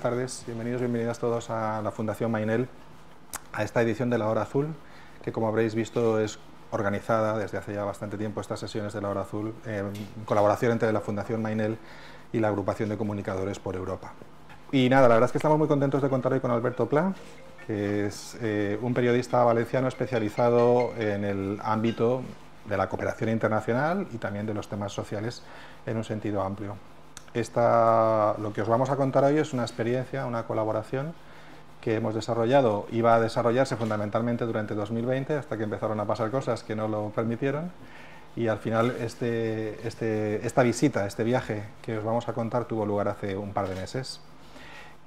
buenas tardes. Bienvenidos, bienvenidas todos a la Fundación Mainel, a esta edición de La Hora Azul, que como habréis visto es organizada desde hace ya bastante tiempo, estas sesiones de La Hora Azul, en colaboración entre la Fundación Mainel y la Agrupación de Comunicadores por Europa. Y nada, la verdad es que estamos muy contentos de contar hoy con Alberto Pla, que es un periodista valenciano especializado en el ámbito de la cooperación internacional y también de los temas sociales en un sentido amplio. Lo que os vamos a contar hoy es una experiencia, una colaboración que hemos desarrollado, iba a desarrollarse fundamentalmente durante 2020 hasta que empezaron a pasar cosas que no lo permitieron, y al final esta visita, este viaje que os vamos a contar tuvo lugar hace un par de meses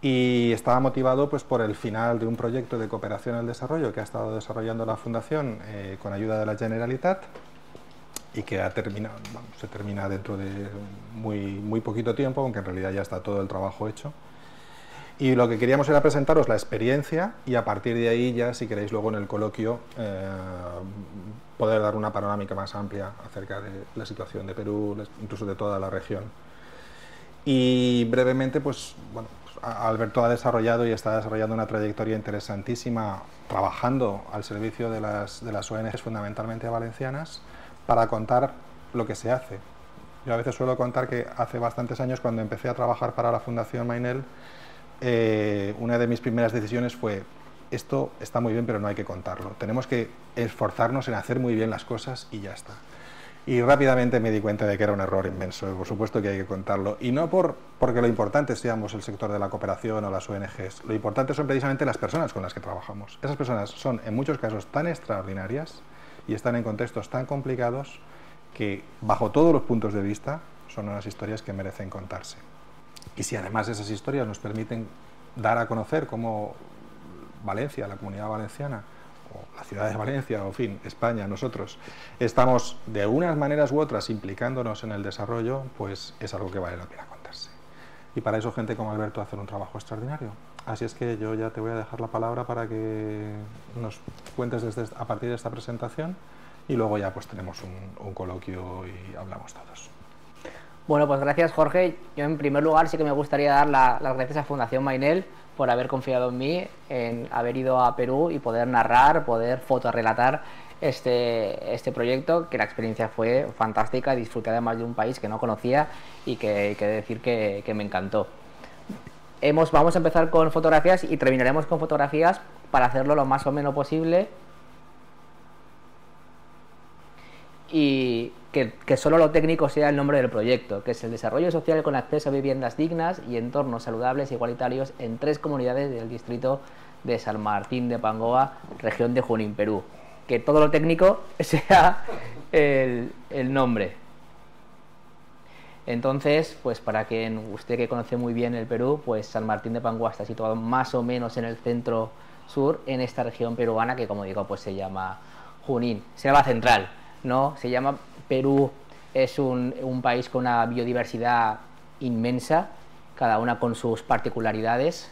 y estaba motivado pues por el final de un proyecto de cooperación al desarrollo que ha estado desarrollando la Fundación con ayuda de la Generalitat, y que se termina dentro de muy poquito tiempo, aunque en realidad ya está todo el trabajo hecho. Y lo que queríamos era presentaros la experiencia y a partir de ahí ya, si queréis, luego en el coloquio poder dar una panorámica más amplia acerca de la situación de Perú, incluso de toda la región. Y brevemente, pues bueno, Alberto ha desarrollado y está desarrollando una trayectoria interesantísima trabajando al servicio de las ONGs fundamentalmente valencianas, para contar lo que se hace. Yo a veces suelo contar que hace bastantes años, cuando empecé a trabajar para la Fundación Mainel, una de mis primeras decisiones fue: esto está muy bien, pero no hay que contarlo. Tenemos que esforzarnos en hacer muy bien las cosas y ya está. Y rápidamente me di cuenta de que era un error inmenso. Por supuesto que hay que contarlo. Y no porque lo importante seamos el sector de la cooperación o las ONGs. Lo importante son precisamente las personas con las que trabajamos. Esas personas son, en muchos casos, tan extraordinarias y están en contextos tan complicados que, bajo todos los puntos de vista, son unas historias que merecen contarse. Y si además esas historias nos permiten dar a conocer cómo Valencia, la Comunidad Valenciana, o la ciudad de Valencia, o en fin, España, nosotros, estamos de unas maneras u otras implicándonos en el desarrollo, pues es algo que vale la pena contarse. Y para eso gente como Alberto hace un trabajo extraordinario. Así es que yo ya te voy a dejar la palabra para que nos cuentes a partir de esta presentación, y luego ya pues tenemos un coloquio y hablamos todos. Bueno, pues gracias, Jorge. Yo en primer lugar sí que me gustaría dar las gracias a Fundación Mainel por haber confiado en mí, en haber ido a Perú y poder narrar, poder fotorrelatar este proyecto, que la experiencia fue fantástica. Disfruté además de un país que no conocía y que hay que decir que me encantó. Vamos a empezar con fotografías y terminaremos con fotografías para hacerlo lo más o menos posible y que solo lo técnico sea el nombre del proyecto, que es el desarrollo social con acceso a viviendas dignas y entornos saludables e igualitarios en 3 comunidades del distrito de San Martín de Pangoa, región de Junín, Perú. Que todo lo técnico sea el nombre. Entonces, pues para usted que conoce muy bien el Perú, pues San Martín de Pangoa está situado más o menos en el centro sur, en esta región peruana que, como digo, pues se llama Junín. Se llama Central, ¿no? Se llama Perú, es un país con una biodiversidad inmensa, cada una con sus particularidades,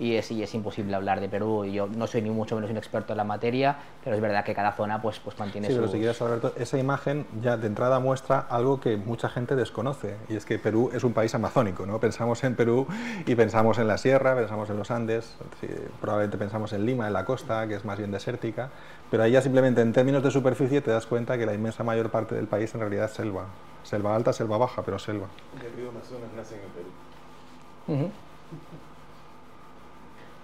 y es imposible hablar de Perú, y yo no soy ni mucho menos un experto en la materia, pero es verdad que cada zona pues mantiene Sí, pero si quieres, Alberto, esa imagen ya de entrada muestra algo que mucha gente desconoce, y es que Perú es un país amazónico, ¿no? Pensamos en Perú y pensamos en la sierra, pensamos en los Andes, sí, probablemente pensamos en Lima, en la costa, que es más bien desértica, pero ahí ya simplemente en términos de superficie te das cuenta que la inmensa mayor parte del país en realidad es selva. Selva alta, selva baja, pero selva. El río Amazonas nace en el Perú.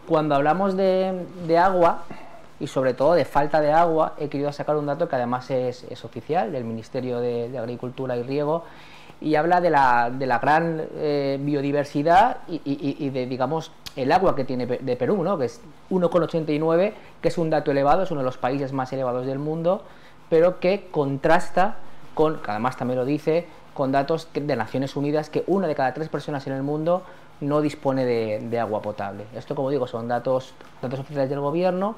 Cuando hablamos de agua, y sobre todo de falta de agua, he querido sacar un dato que además es oficial, del Ministerio de Agricultura y Riego, y habla de la gran biodiversidad y de, digamos, el agua que tiene de Perú, ¿no? Que es 1,89, que es un dato elevado, es uno de los países más elevados del mundo, pero que contrasta con, que además también lo dice, con datos de Naciones Unidas, que 1 de cada 3 personas en el mundo no dispone de agua potable. Esto, como digo, son datos oficiales del gobierno,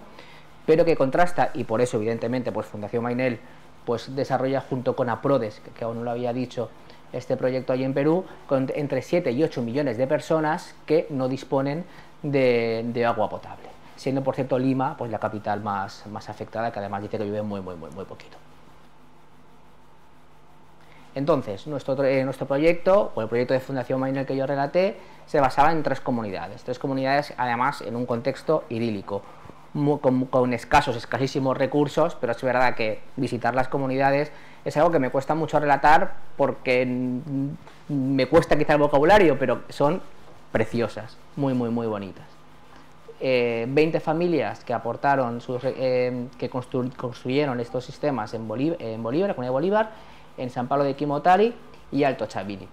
pero que contrasta, y por eso evidentemente pues Fundación Mainel pues desarrolla junto con APRODES, que aún no lo había dicho, este proyecto allí en Perú, con entre 7 y 8 millones de personas que no disponen de agua potable, siendo por cierto Lima pues la capital más afectada, que además dice que llueve muy poquito. Entonces, nuestro proyecto, o el proyecto de Fundación Mainel que yo relaté, se basaba en tres comunidades además en un contexto idílico, con escasísimos recursos, pero es verdad que visitar las comunidades es algo que me cuesta mucho relatar porque me cuesta quizá el vocabulario, pero son preciosas, muy bonitas. 20 familias que aportaron, que construyeron estos sistemas en Bolívar, la Comunidad de Bolívar, en San Pablo de Quimotari y Alto Chaviri.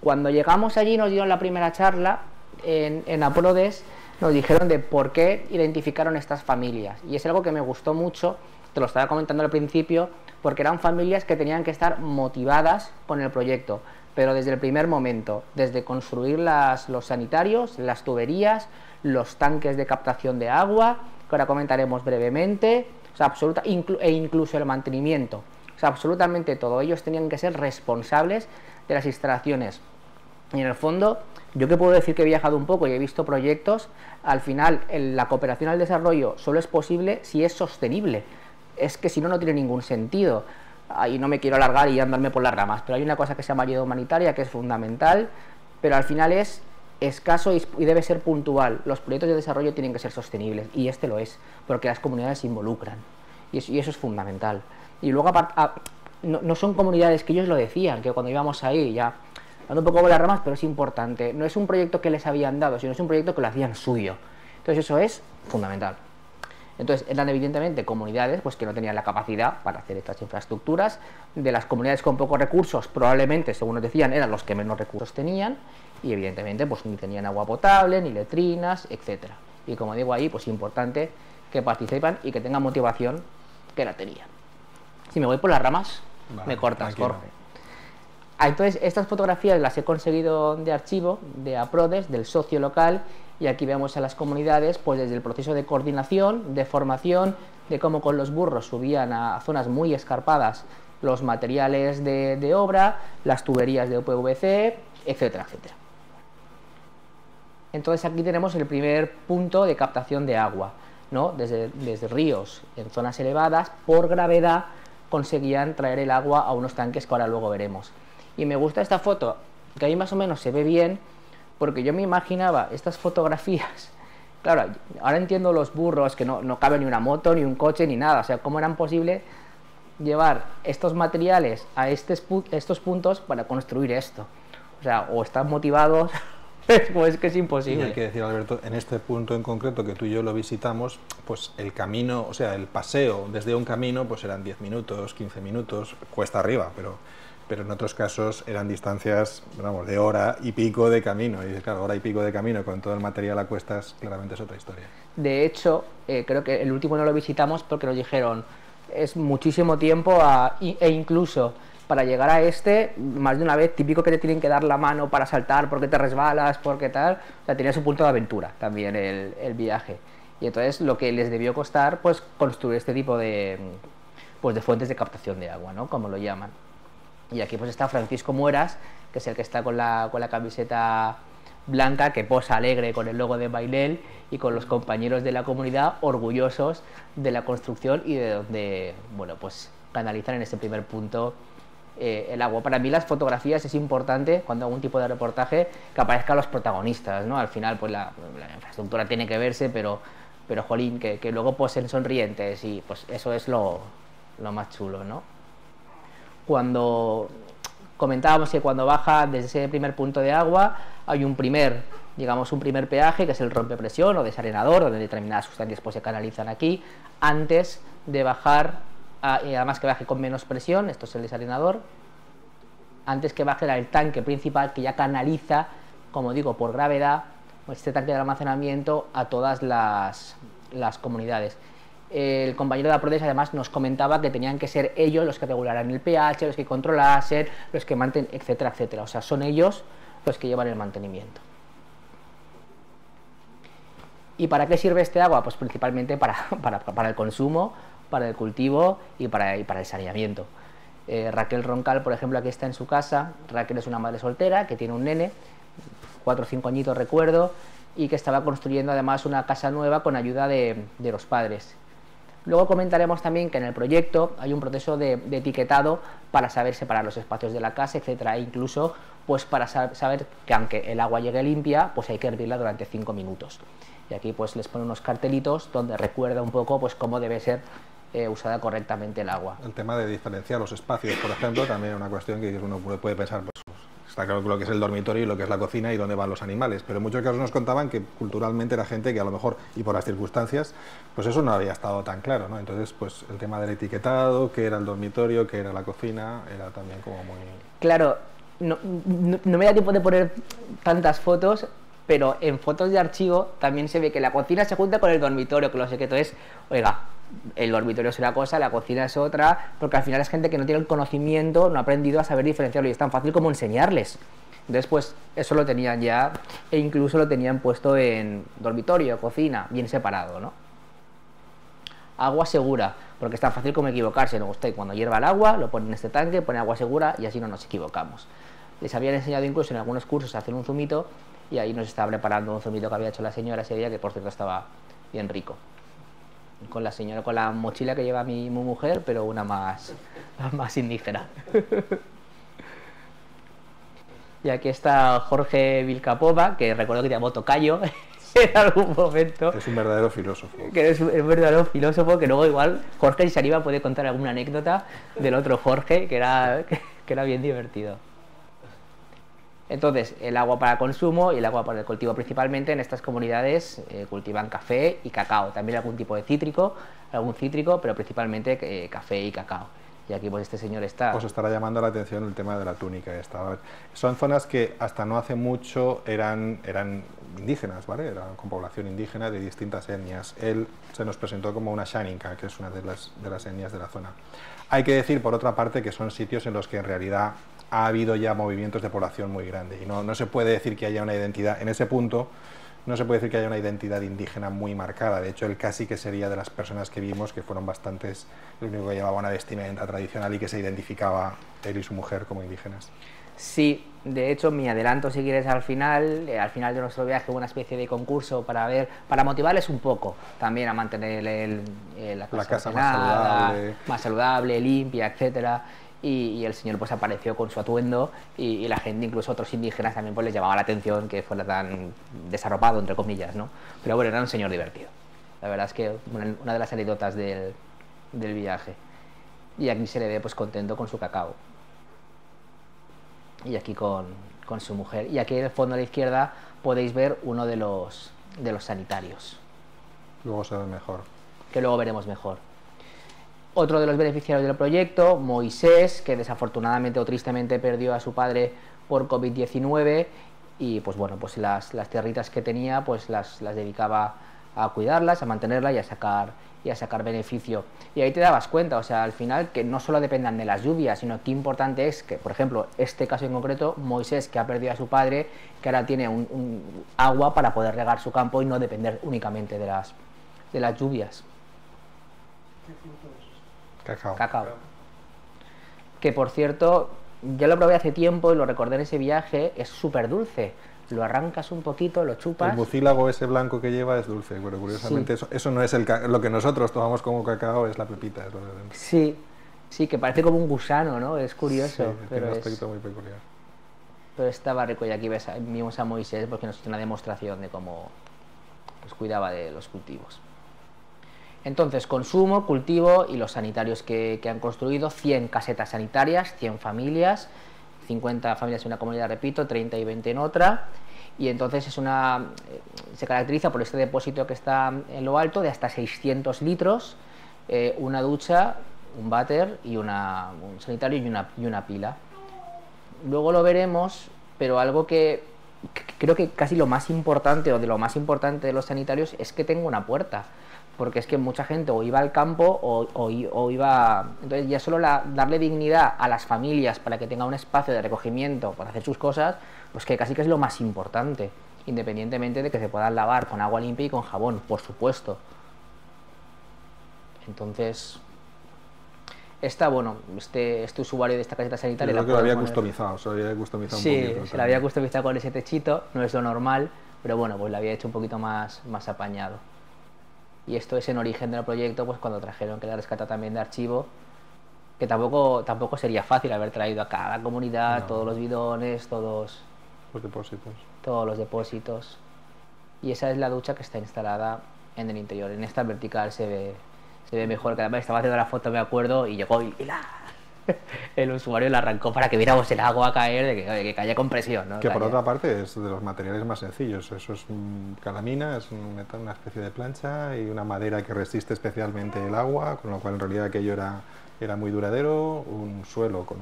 Cuando llegamos allí nos dieron la primera charla en Aprodes, nos dijeron de por qué identificaron estas familias, y es algo que me gustó mucho, te lo estaba comentando al principio, porque eran familias que tenían que estar motivadas con el proyecto, pero desde el primer momento, desde construir los sanitarios, las tuberías, los tanques de captación de agua, que ahora comentaremos brevemente, o sea, incluso el mantenimiento, o sea, absolutamente todo. Ellos tenían que ser responsables de las instalaciones. Y en el fondo, yo que puedo decir que he viajado un poco y he visto proyectos, al final la cooperación al desarrollo solo es posible si es sostenible. Es que si no, no tiene ningún sentido. Ahí no me quiero alargar y andarme por las ramas, pero hay una cosa que se llama ayuda humanitaria que es fundamental, pero al final es escaso y debe ser puntual. Los proyectos de desarrollo tienen que ser sostenibles, y este lo es, porque las comunidades se involucran, y eso es fundamental. Y luego, no son comunidades, que ellos lo decían, que cuando íbamos ahí, ya dando un poco por las ramas, pero es importante, no es un proyecto que les habían dado, sino es un proyecto que lo hacían suyo. Entonces eso es fundamental. Entonces eran evidentemente comunidades pues que no tenían la capacidad para hacer estas infraestructuras. De las comunidades con pocos recursos, probablemente, según nos decían, eran los que menos recursos tenían, y evidentemente pues ni tenían agua potable, ni letrinas, etcétera. Y como digo ahí, pues importante que participen y que tengan motivación, que la tenían. Si me voy por las ramas, vale, me cortas, Jorge. Entonces estas fotografías las he conseguido de archivo, de Aprodes, del socio local, y aquí vemos a las comunidades pues desde el proceso de coordinación, de formación, de cómo con los burros subían a zonas muy escarpadas los materiales de obra, las tuberías de PVC, etcétera, etcétera. Entonces aquí tenemos el primer punto de captación de agua, ¿no? Desde ríos en zonas elevadas, por gravedad, conseguían traer el agua a unos tanques que ahora luego veremos. Y me gusta esta foto, que ahí más o menos se ve bien, porque yo me imaginaba estas fotografías. Claro, ahora entiendo los burros, que no cabe ni una moto, ni un coche, ni nada. O sea, ¿cómo eran posible llevar estos materiales a estos puntos para construir esto? O sea, o están motivados, pues es que es imposible. Y hay que decir, Alberto, en este punto en concreto que tú y yo lo visitamos, pues el camino, o sea, el paseo desde un camino, pues eran 10 minutos, 15 minutos, cuesta arriba, pero en otros casos eran distancias, vamos, de hora y pico de camino. Y claro, hora y pico de camino con todo el material a cuestas, claramente es otra historia. De hecho, creo que el último no lo visitamos porque nos dijeron es muchísimo tiempo e incluso para llegar a más de una vez, típico que te tienen que dar la mano para saltar porque te resbalas, porque tal, o sea, tenía su punto de aventura también el viaje. Y entonces lo que les debió costar, pues construir este tipo de fuentes de captación de agua, ¿no? Como lo llaman. Y aquí pues está Francisco Mueras, que es el que está con la camiseta blanca, que posa alegre con el logo de Mainel, y con los compañeros de la comunidad orgullosos de la construcción y de donde, bueno, pues canalizan en este primer punto el agua. Para mí las fotografías es importante, cuando hago un tipo de reportaje, que aparezcan los protagonistas, ¿no? Al final pues la infraestructura tiene que verse, pero jolín, que luego posen sonrientes, y pues eso es lo más chulo, ¿no? Cuando comentábamos que cuando baja desde ese primer punto de agua hay un primer peaje, que es el rompepresión o desarenador, donde determinadas sustancias pues se canalizan aquí antes de bajar, y además que baje con menos presión, esto es el desarenador, antes que baje el tanque principal, que ya canaliza, como digo, por gravedad, este tanque de almacenamiento a todas las comunidades. El compañero de Aprodes además nos comentaba que tenían que ser ellos los que regularan el pH, los que controlasen, los que mantienen, etcétera, etcétera. O sea, son ellos los que llevan el mantenimiento. ¿Y para qué sirve este agua? Pues principalmente para el consumo, para el cultivo y para el saneamiento. Raquel Roncal, por ejemplo, aquí está en su casa. Raquel es una madre soltera que tiene un nene, 4 o 5 añitos recuerdo, y que estaba construyendo además una casa nueva con ayuda de los padres. Luego comentaremos también que en el proyecto hay un proceso de etiquetado para saber separar los espacios de la casa, etcétera, e incluso pues para saber que aunque el agua llegue limpia, pues hay que hervirla durante 5 minutos. Y aquí pues les pone unos cartelitos donde recuerda un poco pues cómo debe ser usada correctamente el agua. El tema de diferenciar los espacios, por ejemplo, también es una cuestión que uno puede pensar, pues está claro lo que es el dormitorio y lo que es la cocina y dónde van los animales, pero en muchos casos nos contaban que culturalmente era gente que a lo mejor, y por las circunstancias, pues eso no había estado tan claro, ¿no? Entonces, pues el tema del etiquetado, qué era el dormitorio, qué era la cocina, era también como muy... Claro, no me da tiempo de poner tantas fotos, pero en fotos de archivo también se ve que la cocina se junta con el dormitorio, que lo secreto es, oiga, el dormitorio es una cosa, la cocina es otra, porque al final es gente que no tiene el conocimiento, no ha aprendido a saber diferenciarlo y es tan fácil como enseñarles. Entonces, pues eso lo tenían ya, e incluso lo tenían puesto en dormitorio, cocina, bien separado, ¿no? Agua segura, porque es tan fácil como equivocarse, ¿no? Usted cuando hierva el agua, lo pone en este tanque, pone agua segura y así no nos equivocamos. Les habían enseñado incluso en algunos cursos a hacer un zumito y ahí nos estaba preparando un zumito que había hecho la señora ese día, que por cierto estaba bien rico. Con la señora, con la mochila que lleva mi mujer, pero una más indígena. Y aquí está Jorge Vilcapova, que recuerdo que te llamó tocayo en algún momento. Es un verdadero filósofo. Que es un verdadero filósofo, que luego igual Jorge, si se anima, puede contar alguna anécdota del otro Jorge, que era bien divertido. Entonces, el agua para consumo y el agua para el cultivo principalmente en estas comunidades cultivan café y cacao, también algún tipo de cítrico, pero principalmente café y cacao. Y aquí pues este señor está... Os estará llamando la atención el tema de la túnica esta. A ver, son zonas que hasta no hace mucho eran indígenas, ¿vale? Eran con población indígena de distintas etnias. Él se nos presentó como una Xaninka, que es una de las etnias de la zona. Hay que decir, por otra parte, que son sitios en los que en realidad ha habido ya movimientos de población muy grandes y no se puede decir que haya una identidad, en ese punto no se puede decir que haya una identidad indígena muy marcada. De hecho, él casi que sería de las personas que vimos, que fueron bastantes, el único que llevaba una vestimenta tradicional y que se identificaba él y su mujer como indígenas. Sí, de hecho, mi adelanto, si quieres, al final de nuestro viaje, una especie de concurso para motivarles un poco también a mantener la casa más saludable, limpia, etcétera. Y el señor pues apareció con su atuendo y la gente, incluso otros indígenas, también pues les llamaba la atención que fuera tan desarropado, entre comillas, ¿no? Pero bueno, era un señor divertido. La verdad es que una de las anécdotas del viaje. Y aquí se le ve pues contento con su cacao. Y aquí con su mujer. Y aquí en el fondo a la izquierda podéis ver uno de los sanitarios. Luego se ve mejor. Que luego veremos mejor. Otro de los beneficiarios del proyecto, Moisés, que desafortunadamente o tristemente perdió a su padre por COVID-19 y pues bueno, pues las tierritas que tenía pues las dedicaba a cuidarlas, a mantenerlas y a sacar beneficio. Y ahí te dabas cuenta, o sea, al final que no solo dependan de las lluvias, sino que importante es que, por ejemplo, este caso en concreto, Moisés, que ha perdido a su padre, que ahora tiene un agua para poder regar su campo y no depender únicamente de las lluvias. Cacao. Que por cierto, ya lo probé hace tiempo y lo recordé en ese viaje, es súper dulce. Lo arrancas un poquito, lo chupas. El mucílago ese blanco que lleva es dulce, pero curiosamente sí. Eso no es lo que nosotros tomamos como cacao, es la pepita. Es lo de dentro. Sí, que parece como un gusano, ¿no? Es curioso. Sí, pero tiene un aspecto muy peculiar. Pero estaba rico y aquí vimos a Moisés porque nos hizo una demostración de cómo pues, cuidaba de los cultivos. Entonces, consumo, cultivo y los sanitarios que han construido, 100 casetas sanitarias, 100 familias, 50 familias en una comunidad, repito, 30 y 20 en otra, y entonces se caracteriza por este depósito que está en lo alto de hasta 600 litros, una ducha, un váter y un sanitario y una pila. Luego lo veremos, pero algo que creo que casi lo más importante o de lo más importante de los sanitarios es que tenga una puerta. Porque es que mucha gente o iba al campo o iba... Entonces ya solo darle dignidad a las familias para que tenga un espacio de recogimiento para hacer sus cosas, pues que casi que es lo más importante, independientemente de que se puedan lavar con agua limpia y con jabón, por supuesto. Entonces, este usuario de esta caseta sanitaria... Yo creo que lo había customizado, se lo había customizado un poquito. Sí, se lo había customizado con ese techito, no es lo normal, pero bueno, pues lo había hecho un poquito más apañado. Y esto es en origen del proyecto, pues cuando trajeron que la rescata también de archivo, que tampoco sería fácil haber traído a cada comunidad, No. todos los bidones, todos Los depósitos. los depósitos. Y esa es la ducha que está instalada en el interior. En esta vertical se ve mejor, que además estaba haciendo la foto, me acuerdo, y llegó el usuario la arrancó para que viéramos el agua caer, de que caía con presión, ¿no? Que por otra parte es de los materiales más sencillos. Eso es calamina, es una especie de plancha y una madera que resiste especialmente el agua, con lo cual en realidad aquello era muy duradero, un suelo con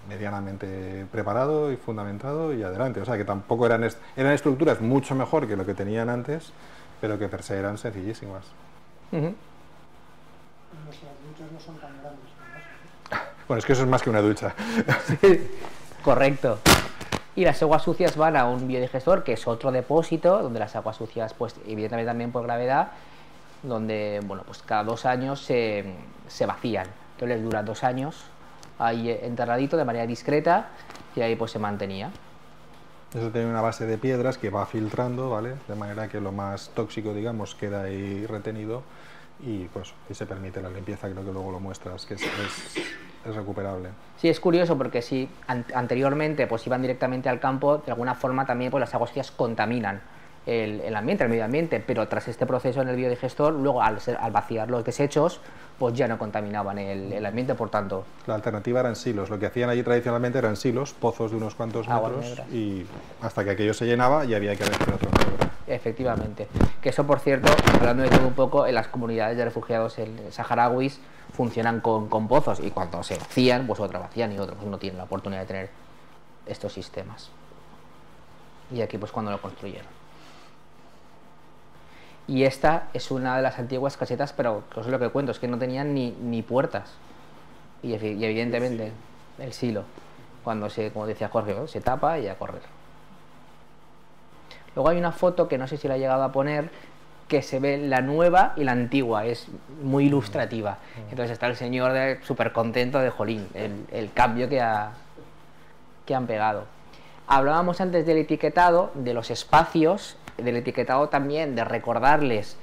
medianamente preparado y fundamentado y adelante. O sea que tampoco eran estructuras mucho mejor que lo que tenían antes, pero que per se eran sencillísimas. Ujú. Nuestras duchas no son tan grandes, ¿no? Bueno, es que eso es más que una ducha. Correcto. Y las aguas sucias van a un biodigestor, que es otro depósito, donde las aguas sucias, pues evidentemente también por gravedad, donde, bueno, pues cada 2 años se vacían. Entonces les dura 2 años ahí enterradito de manera discreta y ahí pues se mantenía. Eso tiene una base de piedras que va filtrando, ¿vale? De manera que lo más tóxico, digamos, queda ahí retenido y pues y se permite la limpieza, creo que luego lo muestras, que es recuperable. Sí, es curioso porque si anteriormente pues iban directamente al campo, de alguna forma también pues las aguas sucias contaminan el ambiente, el medio ambiente, pero tras este proceso en el biodigestor, luego al vaciar los desechos, pues ya no contaminaban el ambiente, por tanto... La alternativa eran silos. Lo que hacían allí tradicionalmente eran silos, pozos de unos cuantos Aguas metros, negras. y hasta que aquello se llenaba y había que hacer otro negro. Efectivamente. Que eso, por cierto, hablando de todo un poco, en las comunidades de refugiados saharauis funcionan con pozos, y cuando se vacían, pues otra vacían y otros pues no tienen la oportunidad de tener estos sistemas. Y aquí pues cuando lo construyeron. Y esta es una de las antiguas casetas, pero que os lo que cuento, es que no tenían ni puertas. Y evidentemente el silo, cuando como decía Jorge, ¿no? Se tapa y a correr. Luego hay una foto que no sé si la he llegado a poner, que se ve la nueva y la antigua, es muy ilustrativa. Entonces está el señor súper contento de jolín, el cambio que han pegado. Hablábamos antes del etiquetado, de los espacios, del etiquetado también, de recordarles,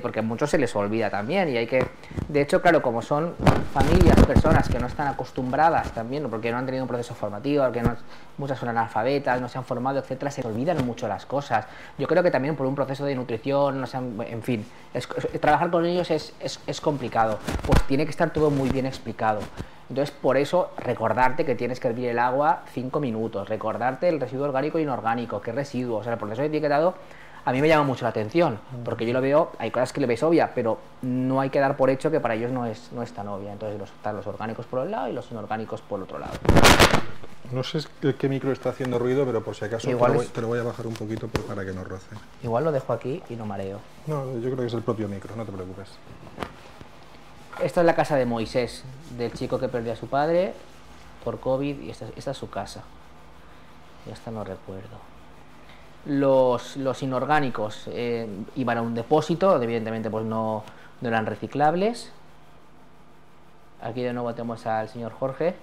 porque a muchos se les olvida también, y hay que, de hecho, claro, como son familias, personas que no están acostumbradas también, porque no han tenido un proceso formativo, porque muchas son analfabetas, no se han formado, etcétera, se olvidan mucho las cosas. Yo creo que también por un proceso de nutrición, no en fin, trabajar con ellos es complicado, pues tiene que estar todo muy bien explicado. Entonces, por eso, recordarte que tienes que hervir el agua 5 minutos, recordarte el residuo orgánico e inorgánico, qué residuos, o sea, el proceso de etiquetado a mí me llama mucho la atención, porque yo lo veo, hay cosas que le ves obvia, pero no hay que dar por hecho que para ellos no es tan obvia. Entonces están los orgánicos por un lado y los inorgánicos por el otro lado. No sé qué micro está haciendo ruido, pero por si acaso te lo voy a bajar un poquito para que no roce. Igual lo dejo aquí y no mareo. No, yo creo que es el propio micro, no te preocupes. Esta es la casa de Moisés, del chico que perdió a su padre por COVID, y esta es su casa. Y esta no recuerdo. Los inorgánicos iban a un depósito, donde evidentemente pues no eran reciclables. Aquí de nuevo tenemos al señor Jorge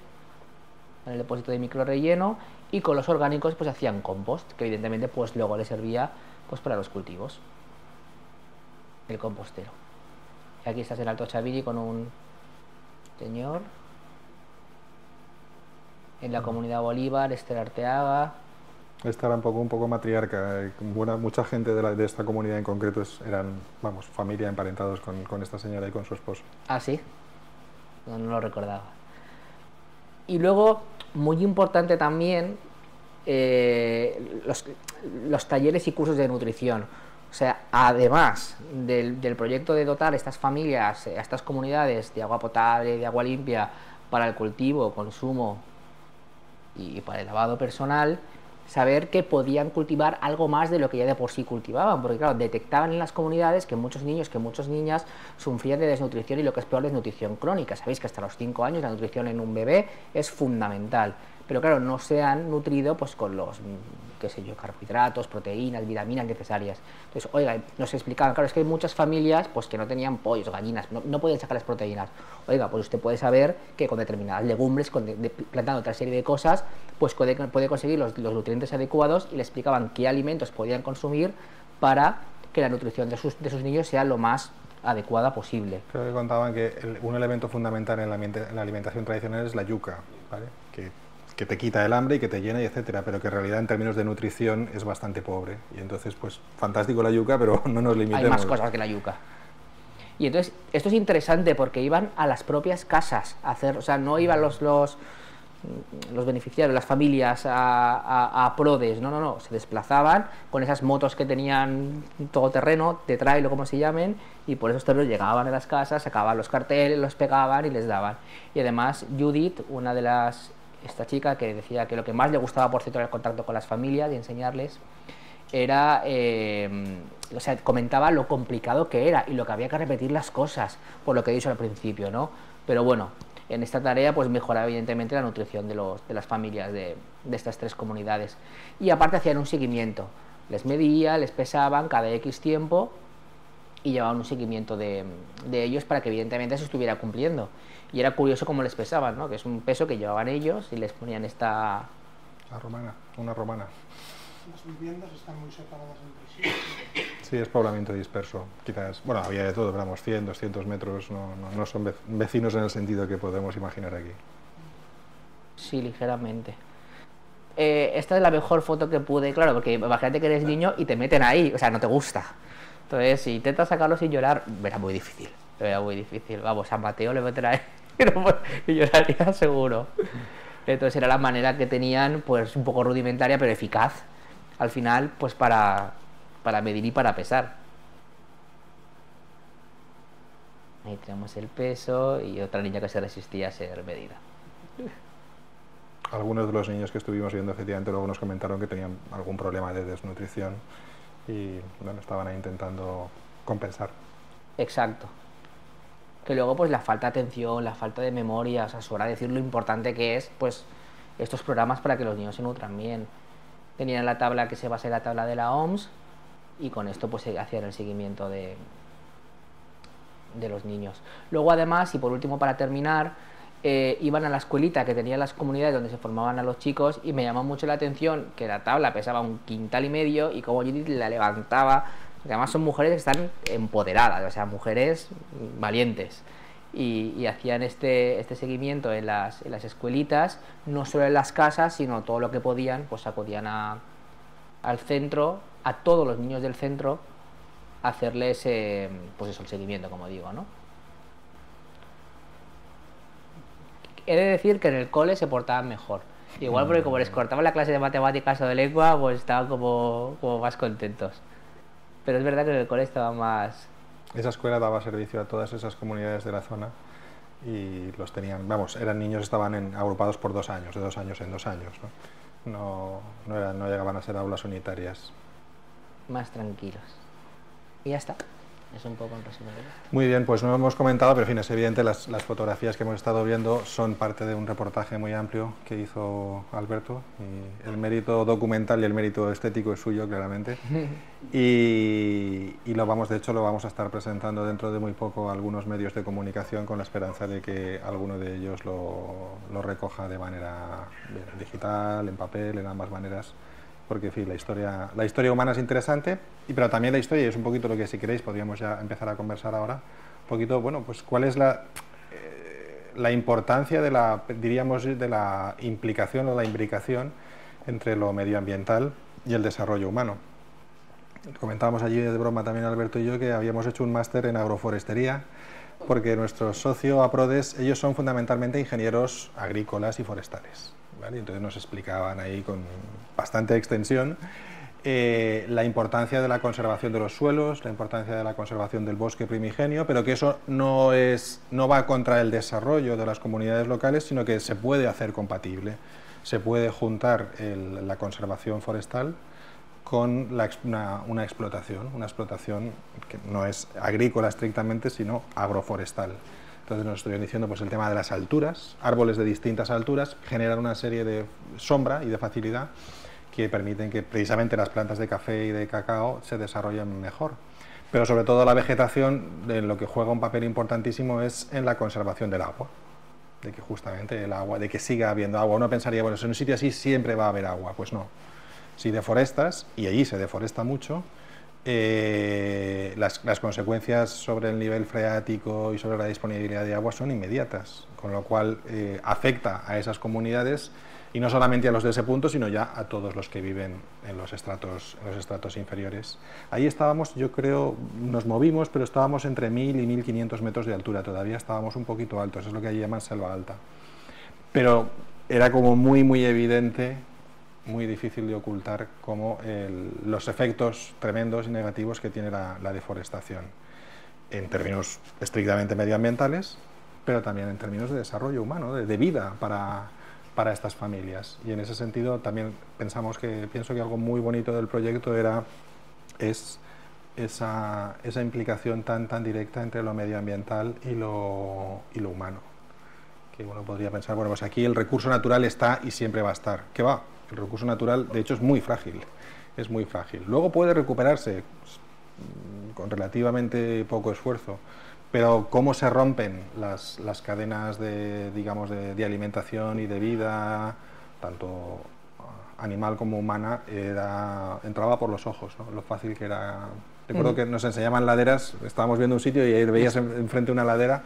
en el depósito de microrelleno, y con los orgánicos pues hacían compost, que evidentemente pues luego les servía pues para los cultivos, el compostero. Y aquí estás en Alto Chaviri con un señor en la comunidad Bolívar, Esther Arteaga. Esta era un poco matriarca. Mucha gente de esta comunidad en concreto eran, vamos, familia, emparentados con esta señora y con su esposo. Ah, sí, no lo recordaba. Y luego, muy importante también, los talleres y cursos de nutrición. O sea, además del proyecto de dotar a estas familias, a estas comunidades de agua potable, de agua limpia para el cultivo, consumo y para el lavado personal, saber que podían cultivar algo más de lo que ya de por sí cultivaban, porque claro, detectaban en las comunidades que muchos niños, que muchas niñas sufrían de desnutrición, y lo que es peor, desnutrición crónica. Sabéis que hasta los 5 años la nutrición en un bebé es fundamental, pero claro, no se han nutrido pues con los, qué sé yo, carbohidratos, proteínas, vitaminas necesarias. Entonces, oiga, nos explicaban, claro, es que hay muchas familias pues que no tenían pollos, gallinas, no podían sacar las proteínas. Oiga, pues usted puede saber que con determinadas legumbres, plantando otra serie de cosas, pues puede conseguir los nutrientes adecuados, y le explicaban qué alimentos podían consumir para que la nutrición de sus niños sea lo más adecuada posible. Creo que contaban que un elemento fundamental en la alimentación tradicional es la yuca, ¿vale? Que te quita el hambre y que te llena y etcétera, pero que en realidad en términos de nutrición es bastante pobre. Y entonces, pues, fantástico la yuca, pero no nos limitemos. Hay más cosas que la yuca. Y entonces, esto es interesante porque iban a las propias casas a hacer, o sea, no iban los beneficiarios, las familias a prodes, no, se desplazaban con esas motos que tenían todoterreno, de trailer, como se llamen, y por esos toreros llegaban a las casas, sacaban los carteles, los pegaban y les daban. Y además, Judith, esta chica que decía que lo que más le gustaba, por cierto, era el contacto con las familias y enseñarles, era, o sea, comentaba lo complicado que era y lo que había que repetir las cosas, por lo que he dicho al principio, ¿no? Pero bueno, en esta tarea pues mejoraba evidentemente la nutrición de las familias de estas 3 comunidades. Y aparte hacían un seguimiento, les medía, les pesaban cada X tiempo y llevaban un seguimiento de ellos para que evidentemente se estuviera cumpliendo. Y era curioso cómo les pesaban, ¿no? Que es un peso que llevaban ellos y les ponían esta... Una romana. Las viviendas están muy separadas entre sí. Sí, es poblamiento disperso. Quizás, bueno, había de todo, éramos 100, 200 metros, no son vecinos en el sentido que podemos imaginar aquí. Sí, ligeramente. Esta es la mejor foto que pude, claro, porque imagínate que eres niño y te meten ahí, o sea, no te gusta. Entonces, si intentas sacarlo sin llorar, verá muy difícil. Vamos, a Mateo le meten ahí y lloraría seguro. Entonces era la manera que tenían, pues un poco rudimentaria, pero eficaz, al final, pues para medir y para pesar. Ahí tenemos el peso y otra niña que se resistía a ser medida. Algunos de los niños que estuvimos viendo efectivamente luego nos comentaron que tenían algún problema de desnutrición y bueno, estaban ahí intentando compensar. Exacto. Que luego pues la falta de atención, la falta de memoria, o sea, sobra decir lo importante que es pues estos programas para que los niños se nutran bien. Tenían la tabla que se basa en la tabla de la OMS y con esto pues hacían el seguimiento de los niños. Luego además, y por último para terminar, iban a la escuelita que tenían las comunidades donde se formaban a los chicos y me llamó mucho la atención que la tabla pesaba 1,5 quintales y como Judith la levantaba, porque además son mujeres que están empoderadas, o sea, mujeres valientes. Y hacían este seguimiento en las escuelitas, no solo en las casas, sino todo lo que podían, pues acudían al centro, a todos los niños del centro, a hacerles pues eso, el seguimiento, como digo, ¿no? He de decir que en el cole se portaban mejor. Igual porque como les cortaban la clase de matemáticas o de lengua, pues estaban como más contentos. Pero es verdad que en el cole estaba más... Esa escuela daba servicio a todas esas comunidades de la zona y los tenían, vamos, eran niños, estaban agrupados por 2 años, de 2 años en 2 años, ¿no? No llegaban a ser aulas unitarias. Más tranquilos. Y ya está. Es un poco en resumen. Muy bien, pues no hemos comentado, pero en fin, es evidente, las fotografías que hemos estado viendo son parte de un reportaje muy amplio que hizo Alberto, y el mérito documental y el mérito estético es suyo, claramente, y de hecho lo vamos a estar presentando dentro de muy poco a algunos medios de comunicación con la esperanza de que alguno de ellos lo recoja de manera digital, en papel, en ambas maneras. Porque en fin, la historia humana es interesante, pero también la historia, y es un poquito lo que si queréis podríamos ya empezar a conversar ahora, un poquito, bueno, pues cuál es la importancia de la implicación o la imbricación entre lo medioambiental y el desarrollo humano. Comentábamos allí de broma también Alberto y yo que habíamos hecho un máster en agroforestería, porque nuestro socio APRODES, ellos son fundamentalmente ingenieros agrícolas y forestales. ¿Vale? Entonces nos explicaban ahí con bastante extensión la importancia de la conservación de los suelos, la importancia de la conservación del bosque primigenio, pero que eso no va contra el desarrollo de las comunidades locales, sino que se puede hacer compatible. Se puede juntar la conservación forestal con una explotación que no es agrícola estrictamente, sino agroforestal. Entonces nos estuvieron diciendo pues el tema de las alturas, árboles de distintas alturas generan una serie de sombra y de facilidad que permiten que precisamente las plantas de café y de cacao se desarrollen mejor. Pero sobre todo la vegetación, en lo que juega un papel importantísimo es en la conservación del agua, de que justamente el agua, de que siga habiendo agua. Uno pensaría, bueno, en un sitio así siempre va a haber agua, pues no. Si deforestas, y allí se deforesta mucho, las consecuencias sobre el nivel freático y sobre la disponibilidad de agua son inmediatas, con lo cual afecta a esas comunidades y no solamente a los de ese punto, sino ya a todos los que viven en los estratos inferiores. Ahí estábamos, yo creo, nos movimos, pero estábamos entre 1000 y 1500 metros de altura, todavía estábamos un poquito altos, es lo que allí llaman selva alta. Pero era como muy evidente, muy difícil de ocultar, como los efectos tremendos y negativos que tiene la deforestación, en términos estrictamente medioambientales, pero también en términos de desarrollo humano, de vida para estas familias. Y en ese sentido también pienso que algo muy bonito del proyecto es esa implicación tan directa entre lo medioambiental y lo humano. Que uno podría pensar, bueno, pues aquí el recurso natural está y siempre va a estar. ¿Qué va? El recurso natural, de hecho, es muy frágil. Luego puede recuperarse con relativamente poco esfuerzo, pero cómo se rompen las cadenas de alimentación y de vida, tanto animal como humana, entraba por los ojos, ¿no? Lo fácil que era. Recuerdo que nos enseñaban laderas, estábamos viendo un sitio y ahí veías enfrente una ladera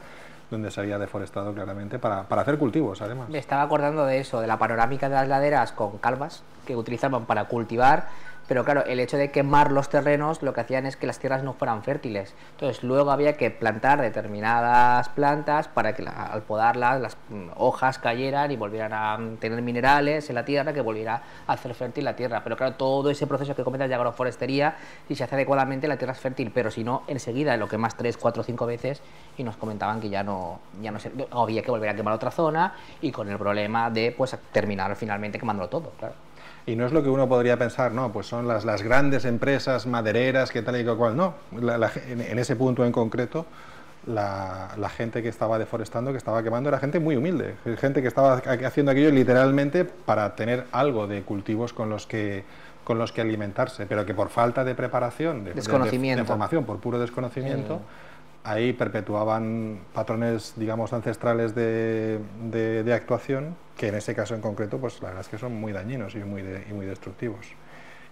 donde se había deforestado claramente para hacer cultivos, además. Me estaba acordando de eso, de la panorámica de las laderas con calvas que utilizaban para cultivar, pero claro, el hecho de quemar los terrenos lo que hacían es que las tierras no fueran fértiles. Entonces luego había que plantar determinadas plantas para que al podarlas las hojas cayeran y volvieran a tener minerales en la tierra, que volviera a hacer fértil la tierra. Pero claro, todo ese proceso que comentas de agroforestería, si se hace adecuadamente, la tierra es fértil, pero si no, enseguida lo quemas 3, 4, 5 veces y nos comentaban que ya no había que volver a quemar otra zona, y con el problema de pues terminar finalmente quemándolo todo, claro. Y no es lo que uno podría pensar, no, pues son las grandes empresas madereras que tal y cual, no. En ese punto en concreto, la gente que estaba deforestando, que estaba quemando, era gente muy humilde, gente que estaba haciendo aquello literalmente para tener algo de cultivos con los que alimentarse, pero que por falta de preparación, de formación, por puro desconocimiento, ahí perpetuaban patrones, digamos, ancestrales de actuación, que en ese caso en concreto, pues la verdad es que son muy dañinos y muy destructivos.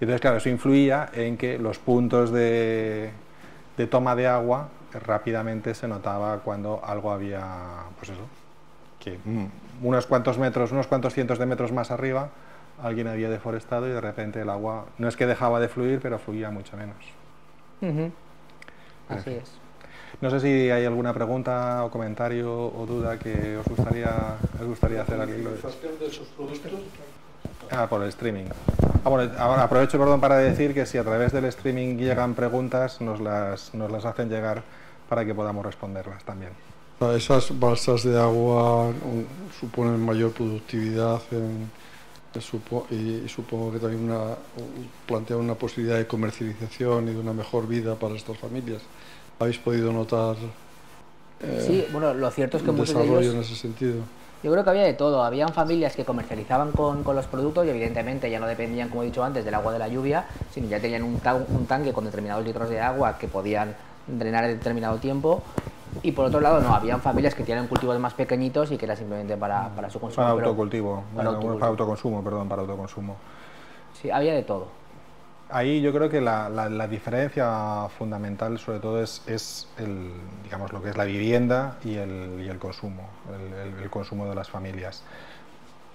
Y entonces, claro, eso influía en que los puntos de toma de agua rápidamente se notaba cuando algo había, pues eso, que unos cuantos cientos de metros más arriba alguien había deforestado y de repente el agua no es que dejaba de fluir, pero fluía mucho menos. Así es. No sé si hay alguna pregunta o comentario o duda que os gustaría hacer aquí. ¿De esos productos? Por el streaming. Bueno, ahora aprovecho, para decir que si a través del streaming llegan preguntas, nos las hacen llegar para que podamos responderlas también. Esas balsas de agua suponen mayor productividad y supongo que también plantean una posibilidad de comercialización y de una mejor vida para estas familias. ¿Habéis podido notar sí, bueno, lo cierto es que muchos desarrollo de ellos, en ese sentido? Yo creo que había de todo. Habían familias que comercializaban con los productos y evidentemente ya no dependían, como he dicho antes, del agua de la lluvia, sino ya tenían un tanque con determinados litros de agua que podían drenar en determinado tiempo. Y por otro lado, no, habían familias que tienen cultivos más pequeñitos y que era simplemente para su consumo. Para autoconsumo. Sí, había de todo. Ahí yo creo que la diferencia fundamental, sobre todo, es digamos, lo que es la vivienda y el consumo, el consumo de las familias.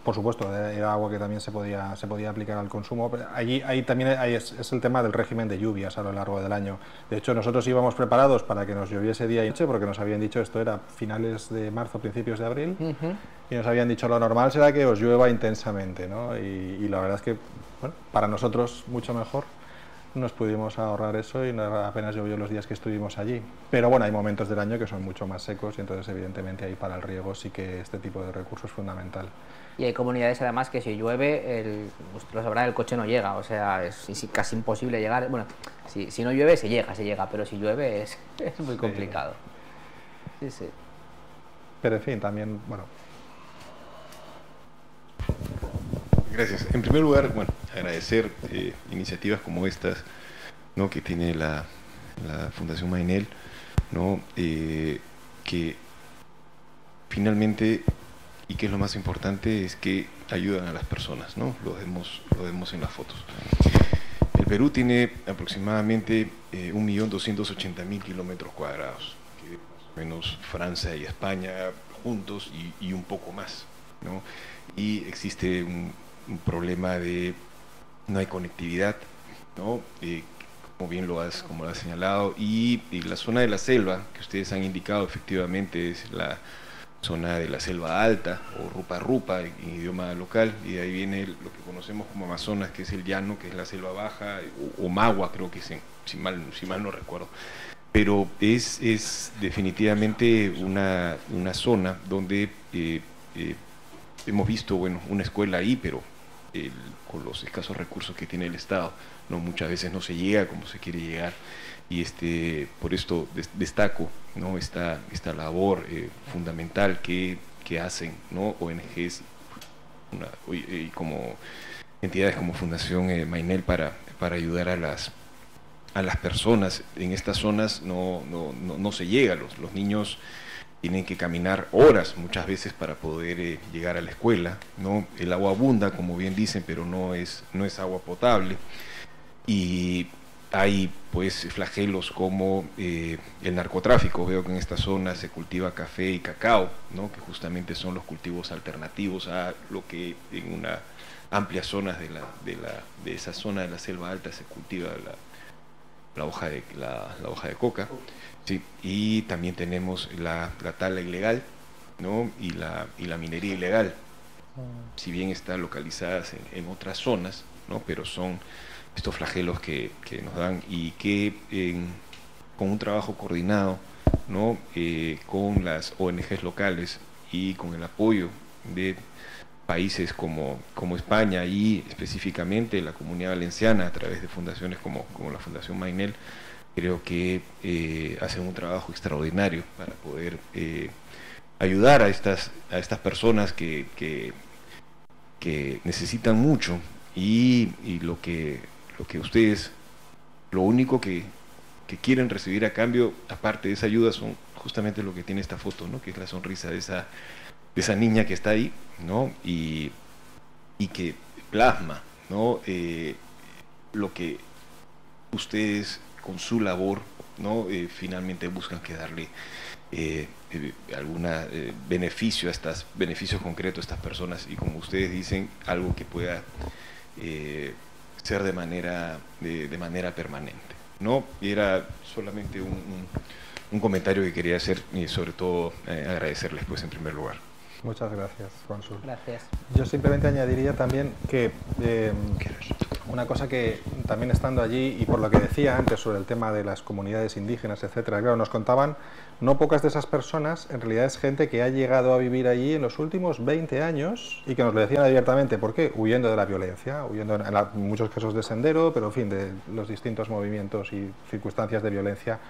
Por supuesto, era agua que también se podía aplicar al consumo. Pero ahí también es el tema del régimen de lluvias a lo largo del año. De hecho, nosotros íbamos preparados para que nos lloviese día y noche, porque nos habían dicho esto era finales de marzo, principios de abril, y nos habían dicho lo normal será que os llueva intensamente, ¿no? Y la verdad es que, bueno, para nosotros mucho mejor. Nos pudimos ahorrar eso y apenas llovió los días que estuvimos allí. Pero bueno, hay momentos del año que son mucho más secos y entonces evidentemente ahí para el riego sí que este tipo de recurso es fundamental. Y hay comunidades además que si llueve, usted lo sabrá, el coche no llega, o sea, es casi imposible llegar. Bueno, si no llueve se llega, pero si llueve es muy complicado. Sí. Pero en fin, también, bueno. Gracias. En primer lugar, bueno, agradecer iniciativas como estas, ¿no?, que tiene la Fundación Mainel, ¿no?, que finalmente, y que es lo más importante, es que ayudan a las personas, ¿no? Lo vemos en las fotos. El Perú tiene aproximadamente 1.280.000 kilómetros cuadrados, que más o menos Francia y España juntos y un poco más, ¿no? Y existe un problema de no hay conectividad, ¿no? Como bien lo has señalado, y la zona de la selva que ustedes han indicado efectivamente es la zona de la selva alta o rupa rupa en idioma local, y de ahí viene lo que conocemos como Amazonas, que es el llano, que es la selva baja, o Magua creo que es, si mal no recuerdo, pero es definitivamente una zona donde hemos visto, bueno, una escuela ahí, pero con los escasos recursos que tiene el Estado, no muchas veces no se llega como se quiere llegar, y por esto destaco, ¿no?, esta labor fundamental que hacen, ¿no?, ONGs y como entidades como Fundación Mainel para ayudar a las personas. En estas zonas no se llega, los niños tienen que caminar horas muchas veces para poder llegar a la escuela, ¿no? El agua abunda, como bien dicen, pero no es agua potable, y hay pues flagelos como el narcotráfico. Veo que en esta zona se cultiva café y cacao, ¿no?, que justamente son los cultivos alternativos a lo que en una amplia zona de esa zona de la selva alta se cultiva la hoja de coca. Sí, y también tenemos la tala ilegal, ¿no?, y la minería ilegal, si bien están localizadas en otras zonas, ¿no?, pero son estos flagelos que nos dan, y que con un trabajo coordinado, ¿no?, con las ONGs locales y con el apoyo de países como España y específicamente la Comunidad Valenciana a través de fundaciones como la Fundación Mainel, creo que hacen un trabajo extraordinario para poder ayudar a estas personas que necesitan mucho, y lo que ustedes, lo único que quieren recibir a cambio, aparte de esa ayuda, son justamente lo que tiene esta foto, ¿no?, que es la sonrisa de esa niña que está ahí, ¿no?, y que plasma, ¿no?, lo que ustedes con su labor, ¿no?, finalmente buscan, que darle alguna beneficios concretos a estas personas, y como ustedes dicen, algo que pueda ser de manera permanente, ¿no? Y era solamente un comentario que quería hacer, y sobre todo agradecerles, pues, en primer lugar. Muchas gracias, cónsul. Gracias. Yo simplemente añadiría también que una cosa que también estando allí, y por lo que decía antes sobre el tema de las comunidades indígenas, etcétera, claro, nos contaban, no pocas de esas personas, en realidad es gente que ha llegado a vivir allí en los últimos 20 años, y que nos lo decían abiertamente. ¿Por qué? Huyendo de la violencia, huyendo en muchos casos de sendero, pero en fin, de los distintos movimientos y circunstancias de violencia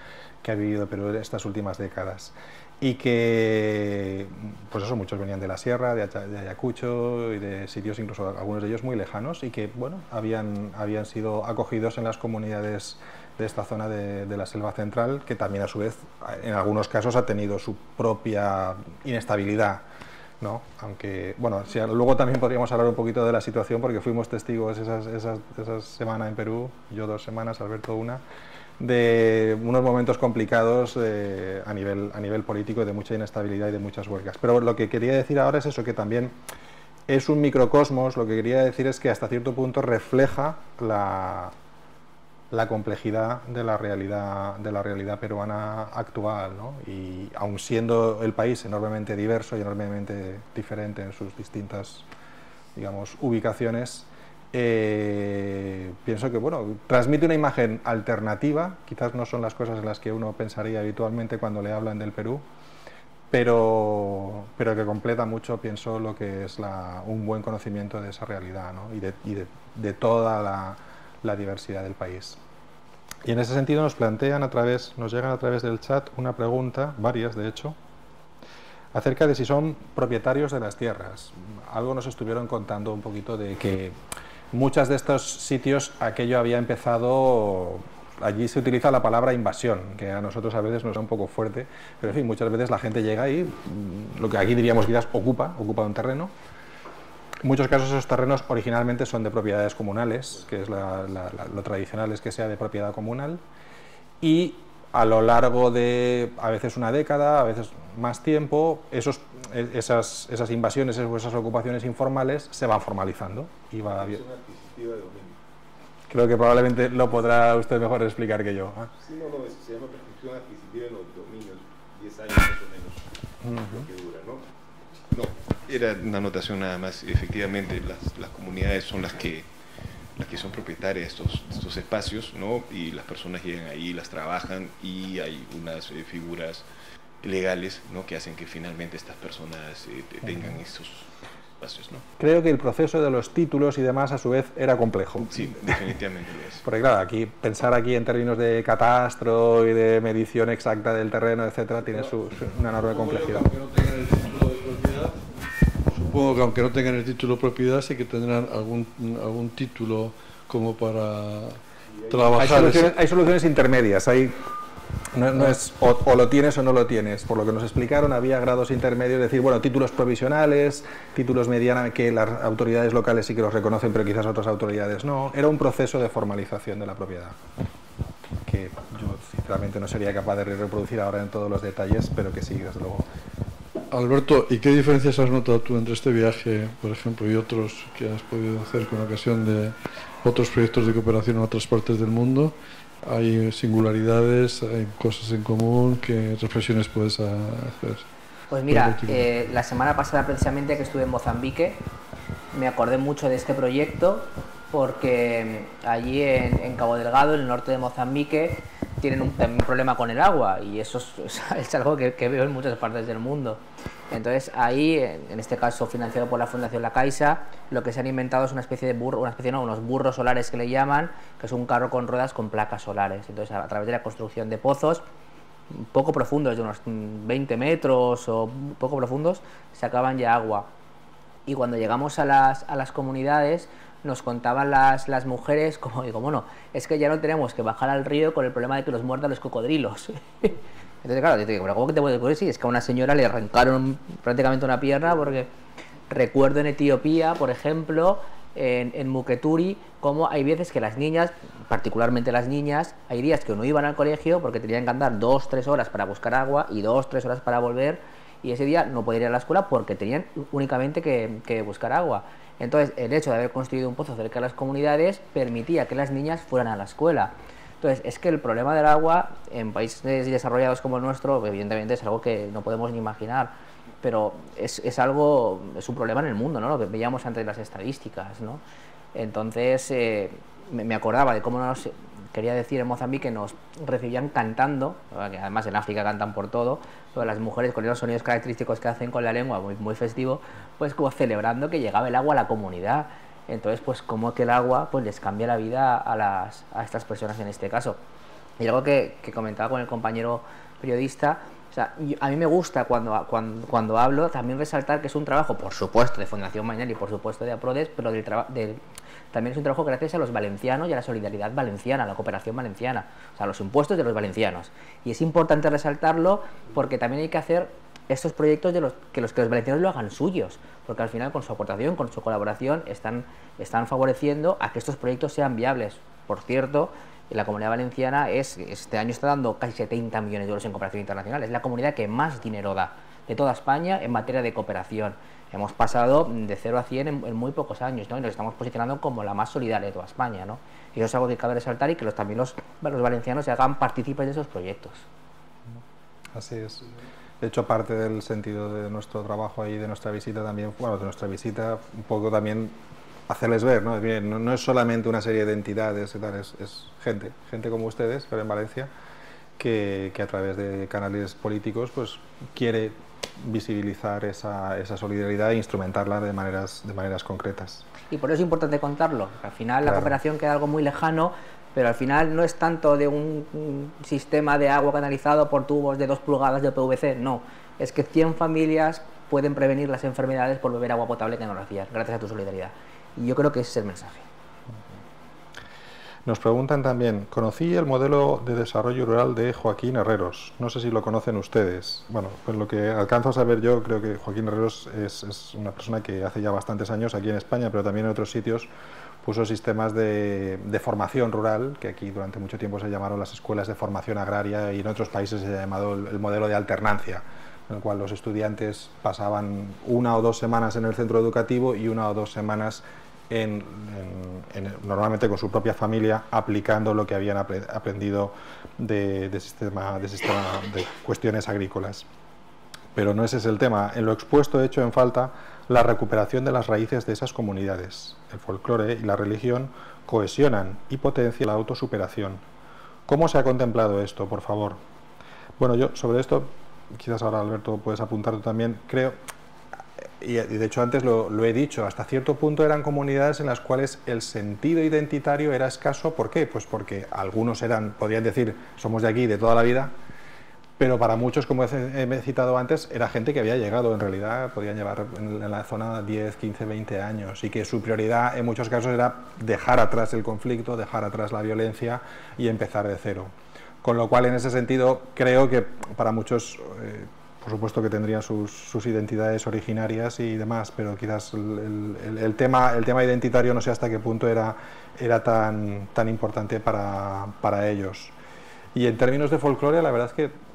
que ha vivido Perú en estas últimas décadas. Y que, pues eso, muchos venían de la sierra, de Ayacucho, y de sitios incluso algunos de ellos muy lejanos, y que, bueno, habían sido acogidos en las comunidades de esta zona de la selva central, que también a su vez en algunos casos ha tenido su propia inestabilidad, ¿no? Aunque, bueno, luego también podríamos hablar un poquito de la situación, porque fuimos testigos esa semana en Perú, yo 2 semanas, Alberto una, de unos momentos complicados a nivel político, de mucha inestabilidad y de muchas huelgas. Pero lo que quería decir ahora es eso, que también es un microcosmos. Lo que quería decir es que hasta cierto punto refleja la complejidad de la realidad peruana actual, ¿no? Y aun siendo el país enormemente diverso y enormemente diferente en sus distintas, digamos, ubicaciones, pienso que, bueno, transmite una imagen alternativa. Quizás no son las cosas en las que uno pensaría habitualmente cuando le hablan del Perú, pero que completa mucho, pienso, lo que es un buen conocimiento de esa realidad, ¿no? y de toda la diversidad del país. Y en ese sentido nos llegan a través del chat una pregunta, varias de hecho, acerca de si son propietarios de las tierras. Algo nos estuvieron contando un poquito de que muchos de estos sitios, aquello había empezado, allí se utiliza la palabra invasión, que a nosotros a veces nos da un poco fuerte, pero en fin, muchas veces la gente llega y lo que aquí diríamos quizás ocupa un terreno, muchos casos esos terrenos originalmente son de propiedades comunales, que es lo tradicional es que sea de propiedad comunal, y a lo largo de a veces una década, a veces más tiempo, esas invasiones o esas ocupaciones informales se van formalizando. Y va bien. Adquisitiva de dominio. Creo que probablemente lo podrá usted mejor explicar que yo. Sí, no, eso se llama prescripción adquisitiva en los dominios, 10 años más o menos, lo que dura, ¿no? No, era una anotación nada más. Efectivamente, las comunidades son las que son propietarias de estos espacios, ¿no? Y las personas llegan ahí, las trabajan y hay unas figuras legales, ¿no? Que hacen que finalmente estas personas tengan estos espacios, ¿no? Creo que el proceso de los títulos y demás a su vez era complejo. Sí, definitivamente lo es. Porque claro, pensar aquí en términos de catastro y de medición exacta del terreno, etcétera, tiene una enorme complejidad. Supongo que aunque no tengan el título de propiedad, sí que tendrán algún título como para trabajar. Hay soluciones intermedias. No es o lo tienes o no lo tienes. Por lo que nos explicaron, había grados intermedios, es decir, bueno, títulos provisionales, títulos medianos que las autoridades locales sí que los reconocen, pero quizás otras autoridades no. Era un proceso de formalización de la propiedad, que yo sinceramente no sería capaz de reproducir ahora en todos los detalles, pero que sí, desde luego. Alberto, ¿y qué diferencias has notado tú entre este viaje, por ejemplo, y otros que has podido hacer con ocasión de otros proyectos de cooperación en otras partes del mundo? ¿Hay singularidades, hay cosas en común? ¿Qué reflexiones puedes hacer? Pues mira, la semana pasada precisamente que estuve en Mozambique, me acordé mucho de este proyecto porque allí en Cabo Delgado, en el norte de Mozambique, tienen un problema con el agua y eso es algo que veo en muchas partes del mundo. Entonces ahí, en este caso financiado por la Fundación La Caixa, lo que se han inventado es una especie de unos burros solares que le llaman, que es un carro con ruedas con placas solares. Entonces a través de la construcción de pozos poco profundos, de unos 20 metros o poco profundos, sacaban ya agua. Y cuando llegamos a las comunidades, nos contaban las mujeres, como digo, bueno, es que ya no tenemos que bajar al río con el problema de que los muerdan los cocodrilos. Entonces, claro, yo te digo, ¿pero cómo que te puedes decir? Sí, es que a una señora le arrancaron prácticamente una pierna, porque recuerdo en Etiopía, por ejemplo, en Muketuri, cómo hay veces que las niñas, particularmente las niñas, hay días que no iban al colegio porque tenían que andar 2-3 horas para buscar agua y 2-3 horas para volver, y ese día no podían ir a la escuela porque tenían únicamente que buscar agua. Entonces, el hecho de haber construido un pozo cerca de las comunidades permitía que las niñas fueran a la escuela. Entonces, es que el problema del agua en países desarrollados como el nuestro, evidentemente es algo que no podemos ni imaginar, pero es un problema en el mundo, ¿no? Lo que veíamos antes de las estadísticas, ¿no? Entonces, me acordaba de cómo quería decir, en Mozambique nos recibían cantando, que además en África cantan por todo, pero las mujeres con esos sonidos característicos que hacen con la lengua, muy, muy festivo, pues como celebrando que llegaba el agua a la comunidad. Entonces, pues como que el agua pues les cambia la vida a estas personas en este caso. Y algo que comentaba con el compañero periodista, o sea, a mí me gusta cuando hablo también resaltar que es un trabajo, por supuesto, de Fundación Mainel y por supuesto de APRODES, pero también es un trabajo gracias a los valencianos y a la solidaridad valenciana, a la cooperación valenciana, o sea, a los impuestos de los valencianos. Y es importante resaltarlo porque también hay que hacer estos proyectos de que los valencianos lo hagan suyos, porque al final con su aportación, con su colaboración, están favoreciendo a que estos proyectos sean viables. Por cierto, la Comunidad Valenciana este año está dando casi 70 millones de euros en cooperación internacional. Es la comunidad que más dinero da de toda España en materia de cooperación. Hemos pasado de 0 a 100 en muy pocos años, ¿no? Y nos estamos posicionando como la más solidaria de toda España, ¿no? Y eso es algo que cabe resaltar y que también los valencianos se hagan partícipes de esos proyectos. Así es. De hecho, parte del sentido de nuestro trabajo ahí, de nuestra visita también, bueno, de nuestra visita, un poco también hacerles ver, ¿no? No es solamente una serie de entidades y tal, es gente como ustedes, pero en Valencia, que a través de canales políticos pues quiere visibilizar esa solidaridad e instrumentarla de maneras concretas. Y por eso es importante contarlo. Al final la cooperación queda algo muy lejano, pero al final no es tanto de un sistema de agua canalizado por tubos de 2 pulgadas de PVC, no. Es que 100 familias pueden prevenir las enfermedades por beber agua potable que no lo hacían, gracias a tu solidaridad. Y yo creo que ese es el mensaje. Nos preguntan también, conocí el modelo de desarrollo rural de Joaquín Herreros, no sé si lo conocen ustedes. Bueno, pues lo que alcanzo a saber yo, creo que Joaquín Herreros es una persona que hace ya bastantes años aquí en España, pero también en otros sitios, puso sistemas de formación rural, que aquí durante mucho tiempo se llamaron las escuelas de formación agraria, y en otros países se ha llamado el modelo de alternancia, en el cual los estudiantes pasaban 1 o 2 semanas en el centro educativo y 1 o 2 semanas normalmente con su propia familia, aplicando lo que habían aprendido de cuestiones agrícolas. Pero no ese es el tema. En lo expuesto he hecho en falta la recuperación de las raíces de esas comunidades. El folclore y la religión cohesionan y potencian la autosuperación. ¿Cómo se ha contemplado esto, por favor? Bueno, yo sobre esto, quizás ahora Alberto puedes apuntar tú también, creo, y de hecho antes lo he dicho, hasta cierto punto eran comunidades en las cuales el sentido identitario era escaso. ¿Por qué? Pues porque algunos podían decir, somos de aquí de toda la vida, pero para muchos, como he citado antes, era gente que había llegado, en realidad podían llevar en la zona 10, 15, 20 años, y que su prioridad en muchos casos era dejar atrás el conflicto, dejar atrás la violencia y empezar de cero. Con lo cual, en ese sentido, creo que para muchos, por supuesto que tendrían sus identidades originarias y demás, pero quizás el tema identitario no sé hasta qué punto era tan importante para ellos. Y en términos de folclore, la verdad es que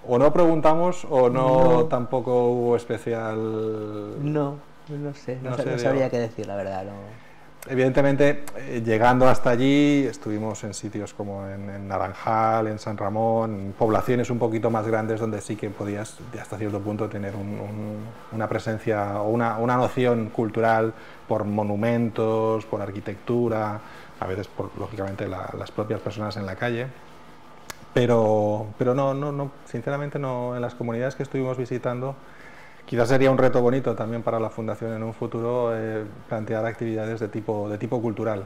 o no preguntamos o no tampoco hubo especial... No sabría qué decir, la verdad. No. Evidentemente, llegando hasta allí, estuvimos en sitios como en Naranjal, en San Ramón, en poblaciones un poquito más grandes donde sí que podías hasta cierto punto tener una presencia o una noción cultural por monumentos, por arquitectura, a veces lógicamente las propias personas en la calle. Pero no, sinceramente no, en las comunidades que estuvimos visitando. Quizás sería un reto bonito también para la Fundación en un futuro plantear actividades de tipo cultural,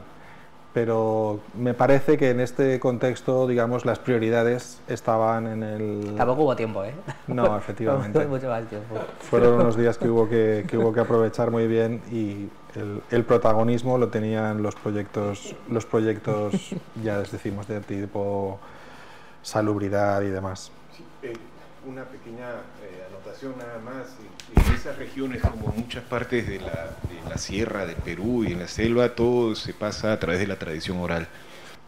pero me parece que en este contexto, digamos, las prioridades estaban en el... Tampoco hubo tiempo, ¿eh? No, efectivamente. Mucho más tiempo. Fueron unos días que hubo que aprovechar muy bien, y el protagonismo lo tenían los proyectos ya les decimos, de tipo salubridad y demás. Sí, una pequeña anotación nada más. En esas regiones, como muchas partes de la sierra del Perú y en la selva, todo se pasa a través de la tradición oral,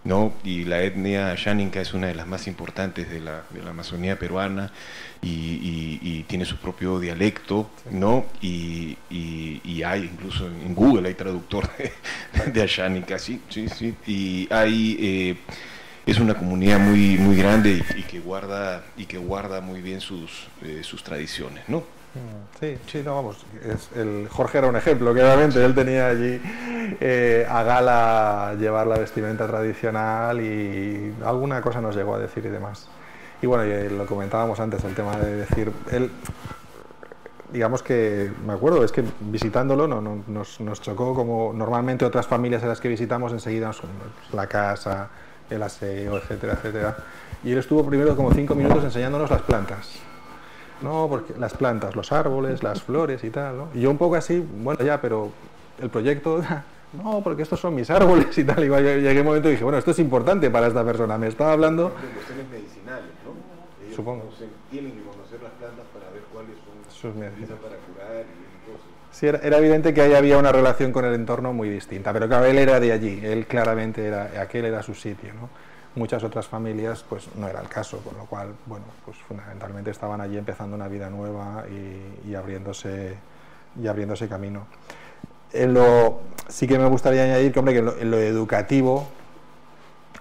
¿no? Y la etnia Xáninga es una de las más importantes de la Amazonía peruana, y tiene su propio dialecto, ¿no? Y hay, incluso en Google hay traductor de Xáninga, sí. Y hay... es una comunidad muy grande y que guarda muy bien sus tradiciones, ¿no? Sí, no, vamos, Jorge era un ejemplo, claramente. Él tenía allí a gala llevar la vestimenta tradicional, y alguna cosa nos llegó a decir y demás. Y bueno, lo comentábamos antes, el tema de decir, él, digamos que, me acuerdo, es que visitándolo nos chocó como normalmente otras familias en las que visitamos, enseguida la casa, el aseo, etcétera, etcétera. Y él estuvo primero como 5 minutos enseñándonos las plantas. No, porque las plantas, los árboles, las flores y tal, ¿no? Y yo un poco así, bueno, ya, pero el proyecto, no, porque estos son mis árboles y tal. Y llegué un momento y dije, bueno, esto es importante para esta persona. Me estaba hablando... Son cuestiones medicinales, ¿no? Ellos supongo. Tienen que conocer las plantas para ver cuáles son sus medicinas para curar y cosas. Sí, era evidente que ahí había una relación con el entorno muy distinta, pero claro, él era de allí, él claramente aquel era su sitio, ¿no? Muchas otras familias pues no era el caso, con lo cual, bueno, pues fundamentalmente estaban allí empezando una vida nueva y abriéndose camino. Sí que me gustaría añadir que, hombre, que en lo educativo,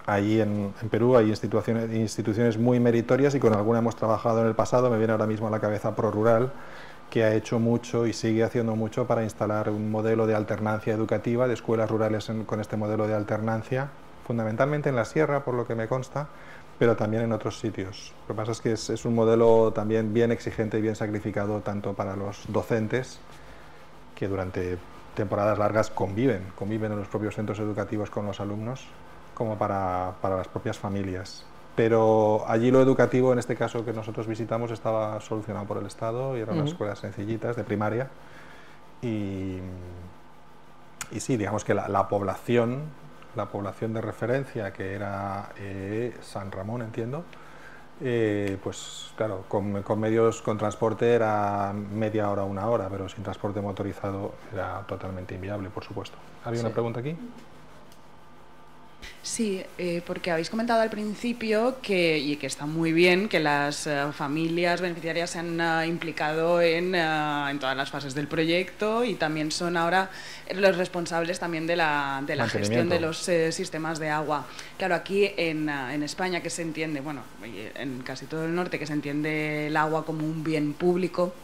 allí en Perú hay instituciones muy meritorias, y con alguna hemos trabajado en el pasado. Me viene ahora mismo a la cabeza ProRural, que ha hecho mucho y sigue haciendo mucho para instalar un modelo de alternancia educativa, de escuelas rurales con este modelo de alternancia, fundamentalmente en la sierra, por lo que me consta, pero también en otros sitios. Lo que pasa es que es un modelo también bien exigente y bien sacrificado, tanto para los docentes, que durante temporadas largas conviven en los propios centros educativos con los alumnos, como para las propias familias. Pero allí lo educativo, en este caso que nosotros visitamos, estaba solucionado por el Estado, y eran unas escuelas sencillitas de primaria, y sí, digamos que la población la población de referencia, que era San Ramón, entiendo, pues claro, con medios, con transporte era media hora, una hora, pero sin transporte motorizado era totalmente inviable, por supuesto. ¿Había una pregunta aquí? Sí, porque habéis comentado al principio y que está muy bien, que las familias beneficiarias se han implicado en todas las fases del proyecto y también son ahora los responsables también de la gestión de los sistemas de agua. Claro, aquí en España, que se entiende, bueno, en casi todo el norte, que se entiende el agua como un bien público.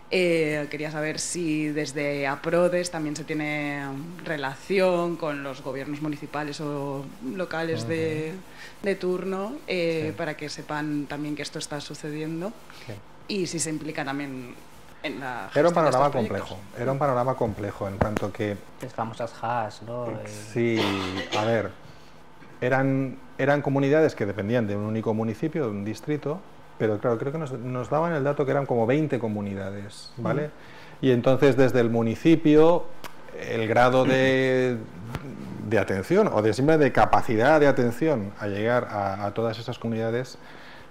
Quería saber si desde APRODES también se tiene relación con los gobiernos municipales o locales de turno, para que sepan también que esto está sucediendo, y si se implica también en la gestión. Era un panorama complejo, era un panorama complejo en cuanto que... Las famosas HAS, ¿no? Sí, a ver, eran comunidades que dependían de un único municipio, de un distrito, pero claro, creo que nos daban el dato que eran como 20 comunidades, ¿vale? Y entonces desde el municipio el grado de atención o de capacidad de atención a llegar a todas esas comunidades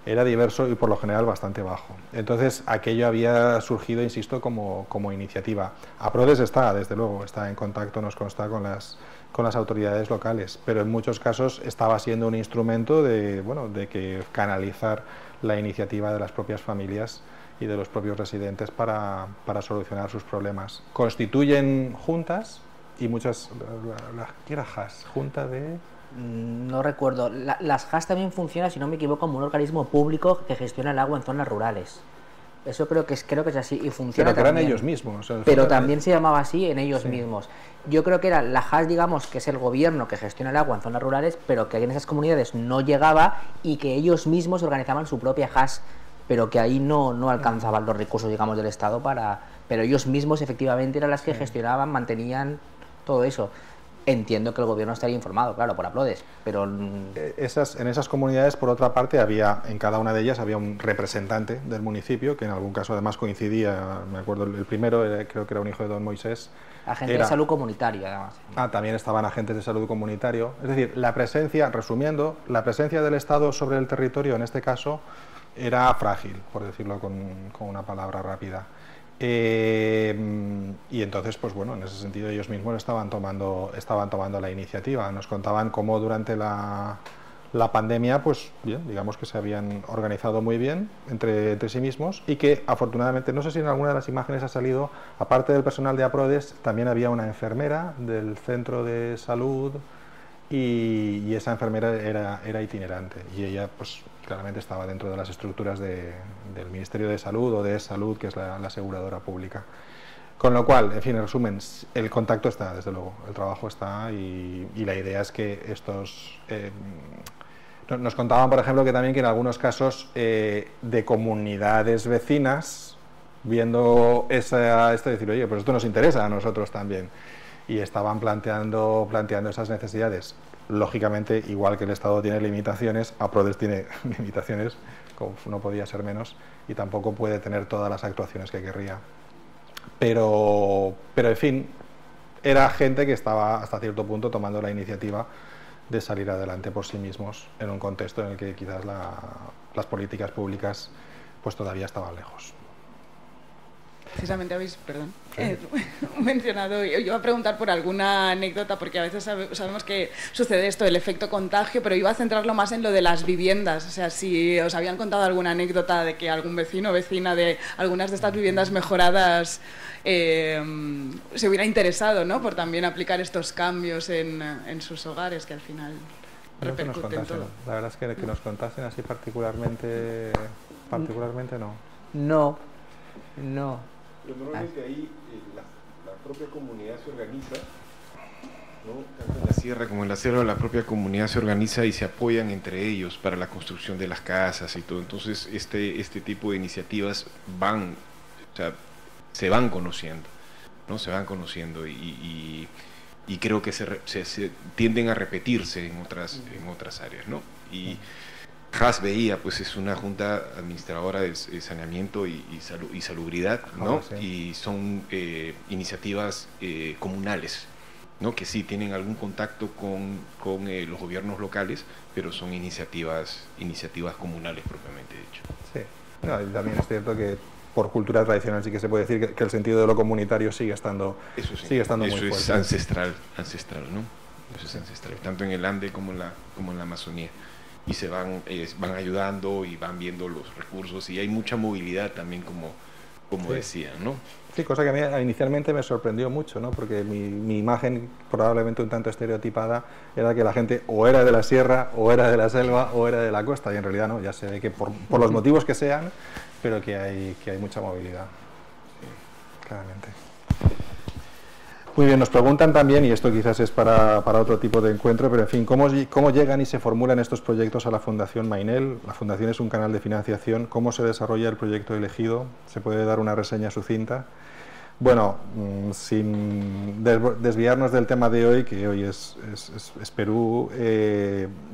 era diverso y por lo general bastante bajo. Entonces aquello había surgido, insisto, como iniciativa. APRODES está, desde luego, está en contacto, nos consta, con las autoridades locales, pero en muchos casos estaba siendo un instrumento de que canalizar la iniciativa de las propias familias y de los propios residentes para solucionar sus problemas. Constituyen juntas y muchas... ¿Qué era HAS? ¿Junta de...? No recuerdo. Las HAS también funcionan, si no me equivoco, como un organismo público que gestiona el agua en zonas rurales. Eso creo que es así y funciona. Pero que eran también. ellos mismos. Pero también se llamaba así en ellos mismos. Yo creo que era la HAS, digamos, que es el gobierno que gestiona el agua en zonas rurales, pero que en esas comunidades no llegaba y que ellos mismos organizaban su propia HAS, pero que ahí no alcanzaban los recursos, digamos, del Estado para... Pero ellos mismos, efectivamente, eran las que gestionaban, mantenían todo eso. Entiendo que el gobierno estaría informado, claro, por APRODES, pero... En esas comunidades, por otra parte, en cada una de ellas había un representante del municipio, que en algún caso además coincidía, me acuerdo, el primero creo que era un hijo de don Moisés. Agente de salud comunitario, además. También estaban agentes de salud comunitario. Es decir, resumiendo, la presencia del Estado sobre el territorio, en este caso, era frágil, por decirlo con una palabra rápida. Y entonces, pues bueno, en ese sentido ellos mismos estaban tomando la iniciativa. Nos contaban cómo durante la pandemia, pues bien, digamos que se habían organizado muy bien entre sí mismos y que afortunadamente, no sé si en alguna de las imágenes ha salido, aparte del personal de APRODES, también había una enfermera del centro de salud y esa enfermera era itinerante y ella pues claramente estaba dentro de las estructuras del Ministerio de Salud o de Salud, que es la aseguradora pública. Con lo cual, en fin, en resumen, el contacto está, desde luego, el trabajo está y la idea es que estos... nos contaban, por ejemplo, que también que en algunos casos de comunidades vecinas, viendo esto, decir, oye, pues esto nos interesa a nosotros también, y estaban planteando esas necesidades. Lógicamente, igual que el Estado tiene limitaciones, APRODES tiene limitaciones, como no podía ser menos, y tampoco puede tener todas las actuaciones que querría. Pero en fin, era gente que estaba hasta cierto punto tomando la iniciativa de salir adelante por sí mismos en un contexto en el que quizás las políticas públicas pues todavía estaban lejos. Precisamente habéis, mencionado, yo iba a preguntar por alguna anécdota, porque a veces sabemos que sucede esto, el efecto contagio, pero iba a centrarlo más en lo de las viviendas. O sea, si os habían contado alguna anécdota de que algún vecino o vecina de algunas de estas viviendas mejoradas se hubiera interesado, ¿no?, por también aplicar estos cambios en sus hogares, que al final repercuten todo. La verdad es que nos contasen así particularmente no. No. Pero normalmente ahí la propia comunidad se organiza, ¿no? Tanto en la sierra como en la selva, la propia comunidad se organiza y se apoyan entre ellos para la construcción de las casas y todo. Entonces este tipo de iniciativas se van conociendo, ¿no? Se van conociendo y creo que se tienden a repetirse en otras áreas, ¿no? Y HAS veía, pues es una junta administradora de saneamiento y salubridad, ¿no? Sí. Y son iniciativas comunales, ¿no? Que sí tienen algún contacto con los gobiernos locales, pero son iniciativas comunales propiamente dicho. Sí, no, y también es cierto que por cultura tradicional sí que se puede decir que el sentido de lo comunitario sigue estando, eso sí, sigue estando muy eso fuerte. es ancestral, ¿no? Eso es ancestral, tanto en el Ande como en la Amazonía. Y se van ayudando y van viendo los recursos y hay mucha movilidad también, como sí. Decían, ¿no? Sí, cosa que a mí inicialmente me sorprendió mucho, ¿no? Porque mi imagen, probablemente un tanto estereotipada, era que la gente o era de la sierra, o era de la selva, o era de la costa, y en realidad no, ya se ve que por los motivos que sean, pero que hay mucha movilidad, sí, claramente. Muy bien, nos preguntan también, y esto quizás es para otro tipo de encuentro, pero en fin, ¿cómo llegan y se formulan estos proyectos a la Fundación Mainel? La Fundación es un canal de financiación. ¿Cómo se desarrolla el proyecto elegido? ¿Se puede dar una reseña sucinta? Bueno, sin desviarnos del tema de hoy, que hoy es Perú,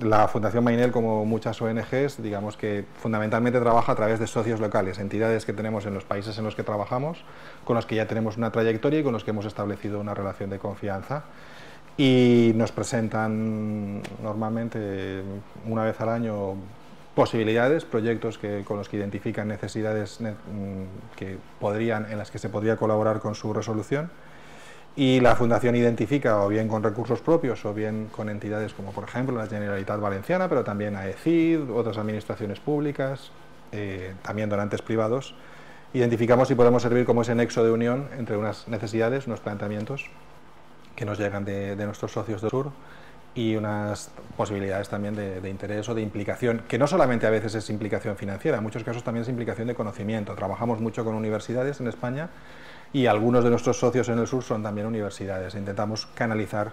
la Fundación Mainel, como muchas ONGs, digamos que fundamentalmente trabaja a través de socios locales, entidades que tenemos en los países en los que trabajamos, con los que ya tenemos una trayectoria y con los que hemos establecido una relación de confianza. Y nos presentan normalmente una vez al año posibilidades, proyectos con los que identifican necesidades en las que se podría colaborar con su resolución, y la Fundación identifica o bien con recursos propios o bien con entidades como por ejemplo la Generalitat Valenciana, pero también AECID, otras administraciones públicas, también donantes privados. Identificamos si podemos servir como ese nexo de unión entre unas necesidades, unos planteamientos que nos llegan de nuestros socios del sur, y unas posibilidades también de interés o de implicación, que no solamente a veces es implicación financiera, en muchos casos también es implicación de conocimiento. Trabajamos mucho con universidades en España y algunos de nuestros socios en el sur son también universidades. Intentamos canalizar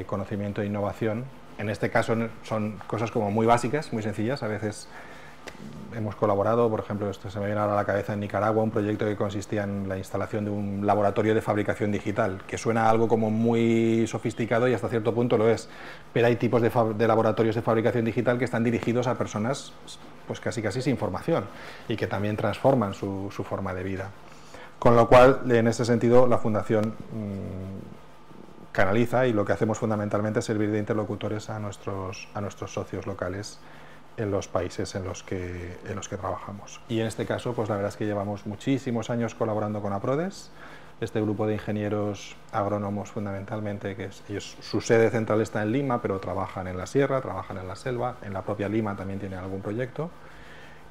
conocimiento e innovación. En este caso son cosas como muy básicas, muy sencillas. A veces hemos colaborado, por ejemplo, esto se me viene ahora a la cabeza, en Nicaragua, un proyecto que consistía en la instalación de un laboratorio de fabricación digital, que suena algo como muy sofisticado y hasta cierto punto lo es, pero hay tipos de laboratorios de fabricación digital que están dirigidos a personas pues casi sin formación y que también transforman su forma de vida. Con lo cual, en ese sentido, la Fundación canaliza, y lo que hacemos fundamentalmente es servir de interlocutores a nuestros socios locales en los países en los que trabajamos. Y en este caso, pues la verdad es que llevamos muchísimos años colaborando con APRODES, este grupo de ingenieros agrónomos fundamentalmente, su sede central está en Lima, pero trabajan en la sierra, trabajan en la selva, en la propia Lima también tienen algún proyecto.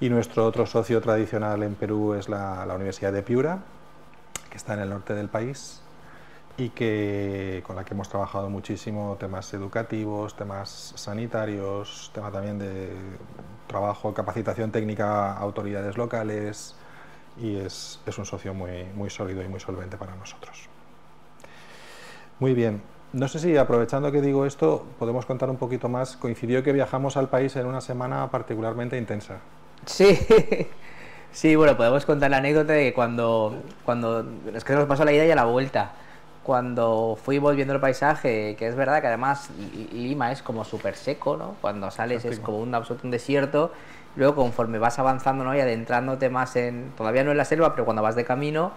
Y nuestro otro socio tradicional en Perú es la Universidad de Piura, que está en el norte del país, y con la que hemos trabajado muchísimo temas educativos, temas sanitarios, tema también de trabajo, capacitación técnica a autoridades locales, y es un socio muy sólido y muy solvente para nosotros. Muy bien, no sé si aprovechando que digo esto podemos contar un poquito más. Coincidió que viajamos al país en una semana particularmente intensa. Sí. Sí, bueno, podemos contar la anécdota de que cuando es que nos pasó la ida y a la vuelta. Cuando fuimos viendo el paisaje, que es verdad que además Lima es como súper seco, ¿no? Cuando sales es como un desierto. Luego, conforme vas avanzando, ¿no?, y adentrándote más todavía no en la selva, pero cuando vas de camino,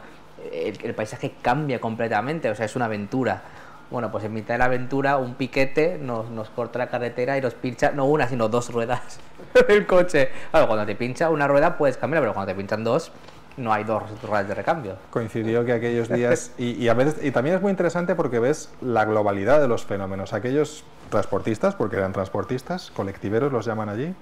el paisaje cambia completamente, o sea, es una aventura. Bueno, pues en mitad de la aventura, un piquete nos corta la carretera y nos pincha, no una, sino dos ruedas del coche. Claro, cuando te pincha una rueda puedes cambiar, pero cuando te pinchan dos, no hay dos ruedas de recambio. Coincidió que aquellos días, y a veces, y también es muy interesante porque ves la globalidad de los fenómenos. Aquellos transportistas, porque eran transportistas, colectiveros los llaman allí,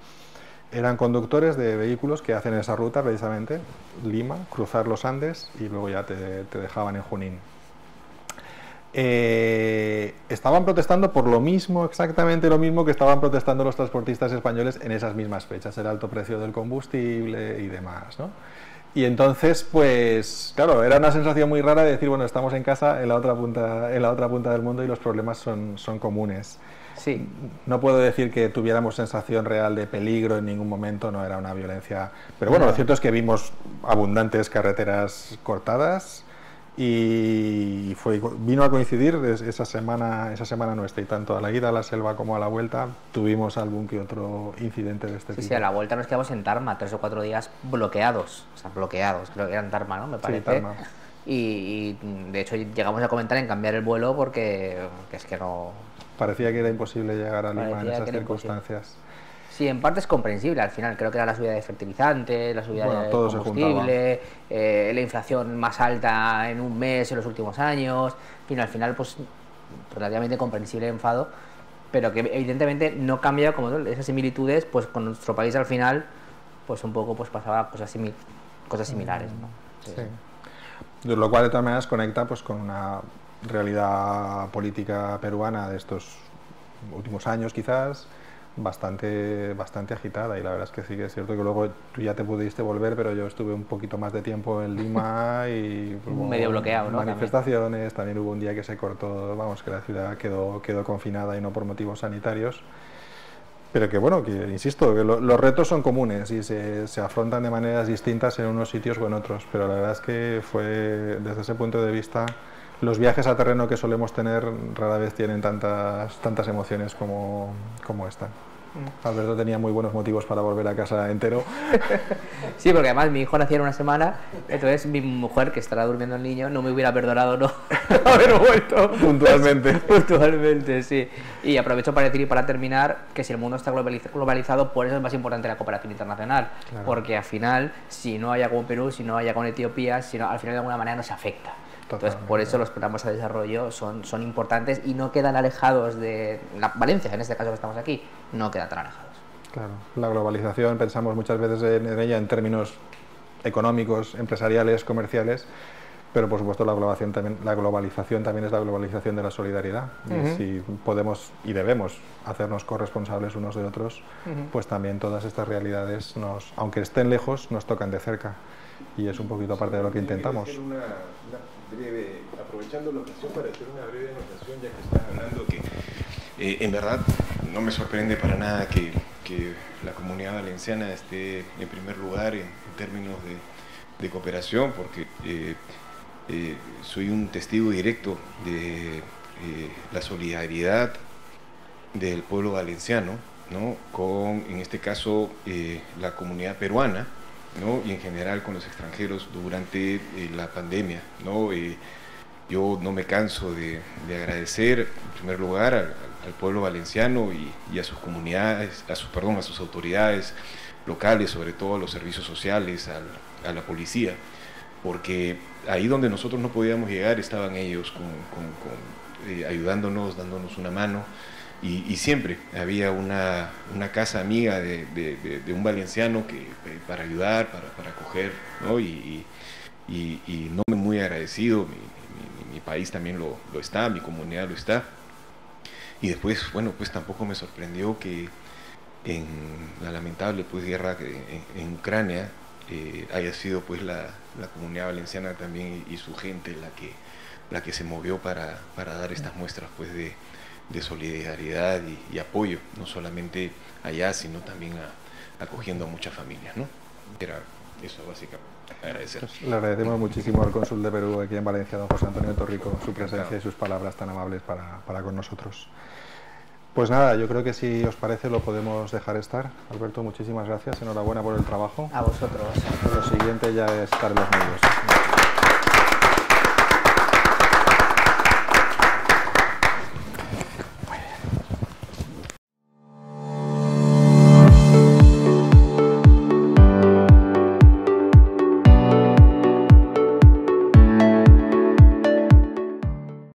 eran conductores de vehículos que hacen esa ruta precisamente, Lima, cruzar los Andes y luego ya te dejaban en Junín. Estaban protestando por lo mismo, exactamente lo mismo que estaban protestando los transportistas españoles en esas mismas fechas, el alto precio del combustible y demás, ¿no? Y entonces, pues, claro, era una sensación muy rara de decir, bueno, estamos en casa en la otra punta del mundo y los problemas son comunes. Sí. No puedo decir que tuviéramos sensación real de peligro en ningún momento, no era una violencia. Pero bueno, lo cierto es que vimos abundantes carreteras cortadas y vino a coincidir esa semana nuestra, y tanto a la ida a la selva como a la vuelta tuvimos algún que otro incidente de este tipo. Sí, a la vuelta nos quedamos en Tarma 3 o 4 días bloqueados, o sea, bloqueados, creo que eran Tarma, ¿no? Me parece. Sí, Tarma. y de hecho llegamos a comentar en cambiar el vuelo porque es que no... Parecía que era imposible llegar a Lima en Parecía esas que era circunstancias. Sí, en parte es comprensible al final, creo que era la subida de fertilizantes, la subida de todo se combustible, la inflación más alta en un mes en los últimos años, en fin, al final pues relativamente comprensible el enfado, pero que evidentemente no cambia como esas similitudes, pues con nuestro país al final pues un poco pues pasaba cosas similares, ¿no? Sí. Sí. Lo cual de todas maneras conecta pues con una realidad política peruana de estos últimos años quizás bastante agitada, y la verdad es que sí que es cierto que luego tú ya te pudiste volver, pero yo estuve un poquito más de tiempo en Lima y medio bloqueado, ¿no? Manifestaciones, también hubo un día que se cortó, vamos, que la ciudad quedó confinada y no por motivos sanitarios, pero que bueno, que insisto, que los retos son comunes y se afrontan de maneras distintas en unos sitios o en otros, pero la verdad es que fue, desde ese punto de vista, los viajes a terreno que solemos tener rara vez tienen tantas emociones como esta. Alberto tenía muy buenos motivos para volver a casa entero. Sí, porque además mi hijo nació en una semana, entonces mi mujer, que estará durmiendo el niño, no me hubiera perdonado no haber vuelto. Puntualmente. Puntualmente, sí. Y aprovecho para decir y para terminar que si el mundo está globalizado, por eso es más importante la cooperación internacional. Claro. Porque al final, si no haya con Perú, si no haya con Etiopía, al final de alguna manera nos afecta. Entonces, por eso los programas de desarrollo son importantes y no quedan alejados de Valencia, en este caso que estamos aquí, no quedan tan alejados. Claro, la globalización, pensamos muchas veces en ella en términos económicos, empresariales, comerciales, pero por supuesto la globalización también es la globalización de la solidaridad. Y si podemos y debemos hacernos corresponsables unos de otros, pues también todas estas realidades, aunque estén lejos, nos tocan de cerca. Y es un poquito parte de lo que intentamos. Aprovechando la ocasión para hacer una breve anotación, ya que estás hablando que en verdad no me sorprende para nada que la comunidad valenciana esté en primer lugar en términos de cooperación, porque soy un testigo directo de la solidaridad del pueblo valenciano, ¿no? Con, en este caso, la comunidad peruana, ¿no? Y en general con los extranjeros durante la pandemia, ¿no? Yo no me canso de agradecer en primer lugar al pueblo valenciano y a sus comunidades, a sus autoridades locales, sobre todo a los servicios sociales, a la policía, porque ahí donde nosotros no podíamos llegar estaban ellos ayudándonos, dándonos una mano. Y siempre había una casa amiga de un valenciano para ayudar, para acoger, ¿no? Y no me muy agradecido, mi país también lo está, mi comunidad lo está. Y después, bueno, pues tampoco me sorprendió que en la lamentable pues guerra en Ucrania haya sido pues la comunidad valenciana también y su gente la que se movió para dar estas muestras pues de solidaridad y apoyo, no solamente allá, sino también acogiendo a muchas familias, ¿no? Era eso básicamente, agradecer. Pues le agradecemos muchísimo al cónsul de Perú aquí en Valencia, don José Antonio Torrico, su presencia y sus palabras tan amables para con nosotros. Pues nada, yo creo que si os parece lo podemos dejar estar. Alberto, muchísimas gracias, enhorabuena por el trabajo. A vosotros. Lo siguiente ya es estar en los medios.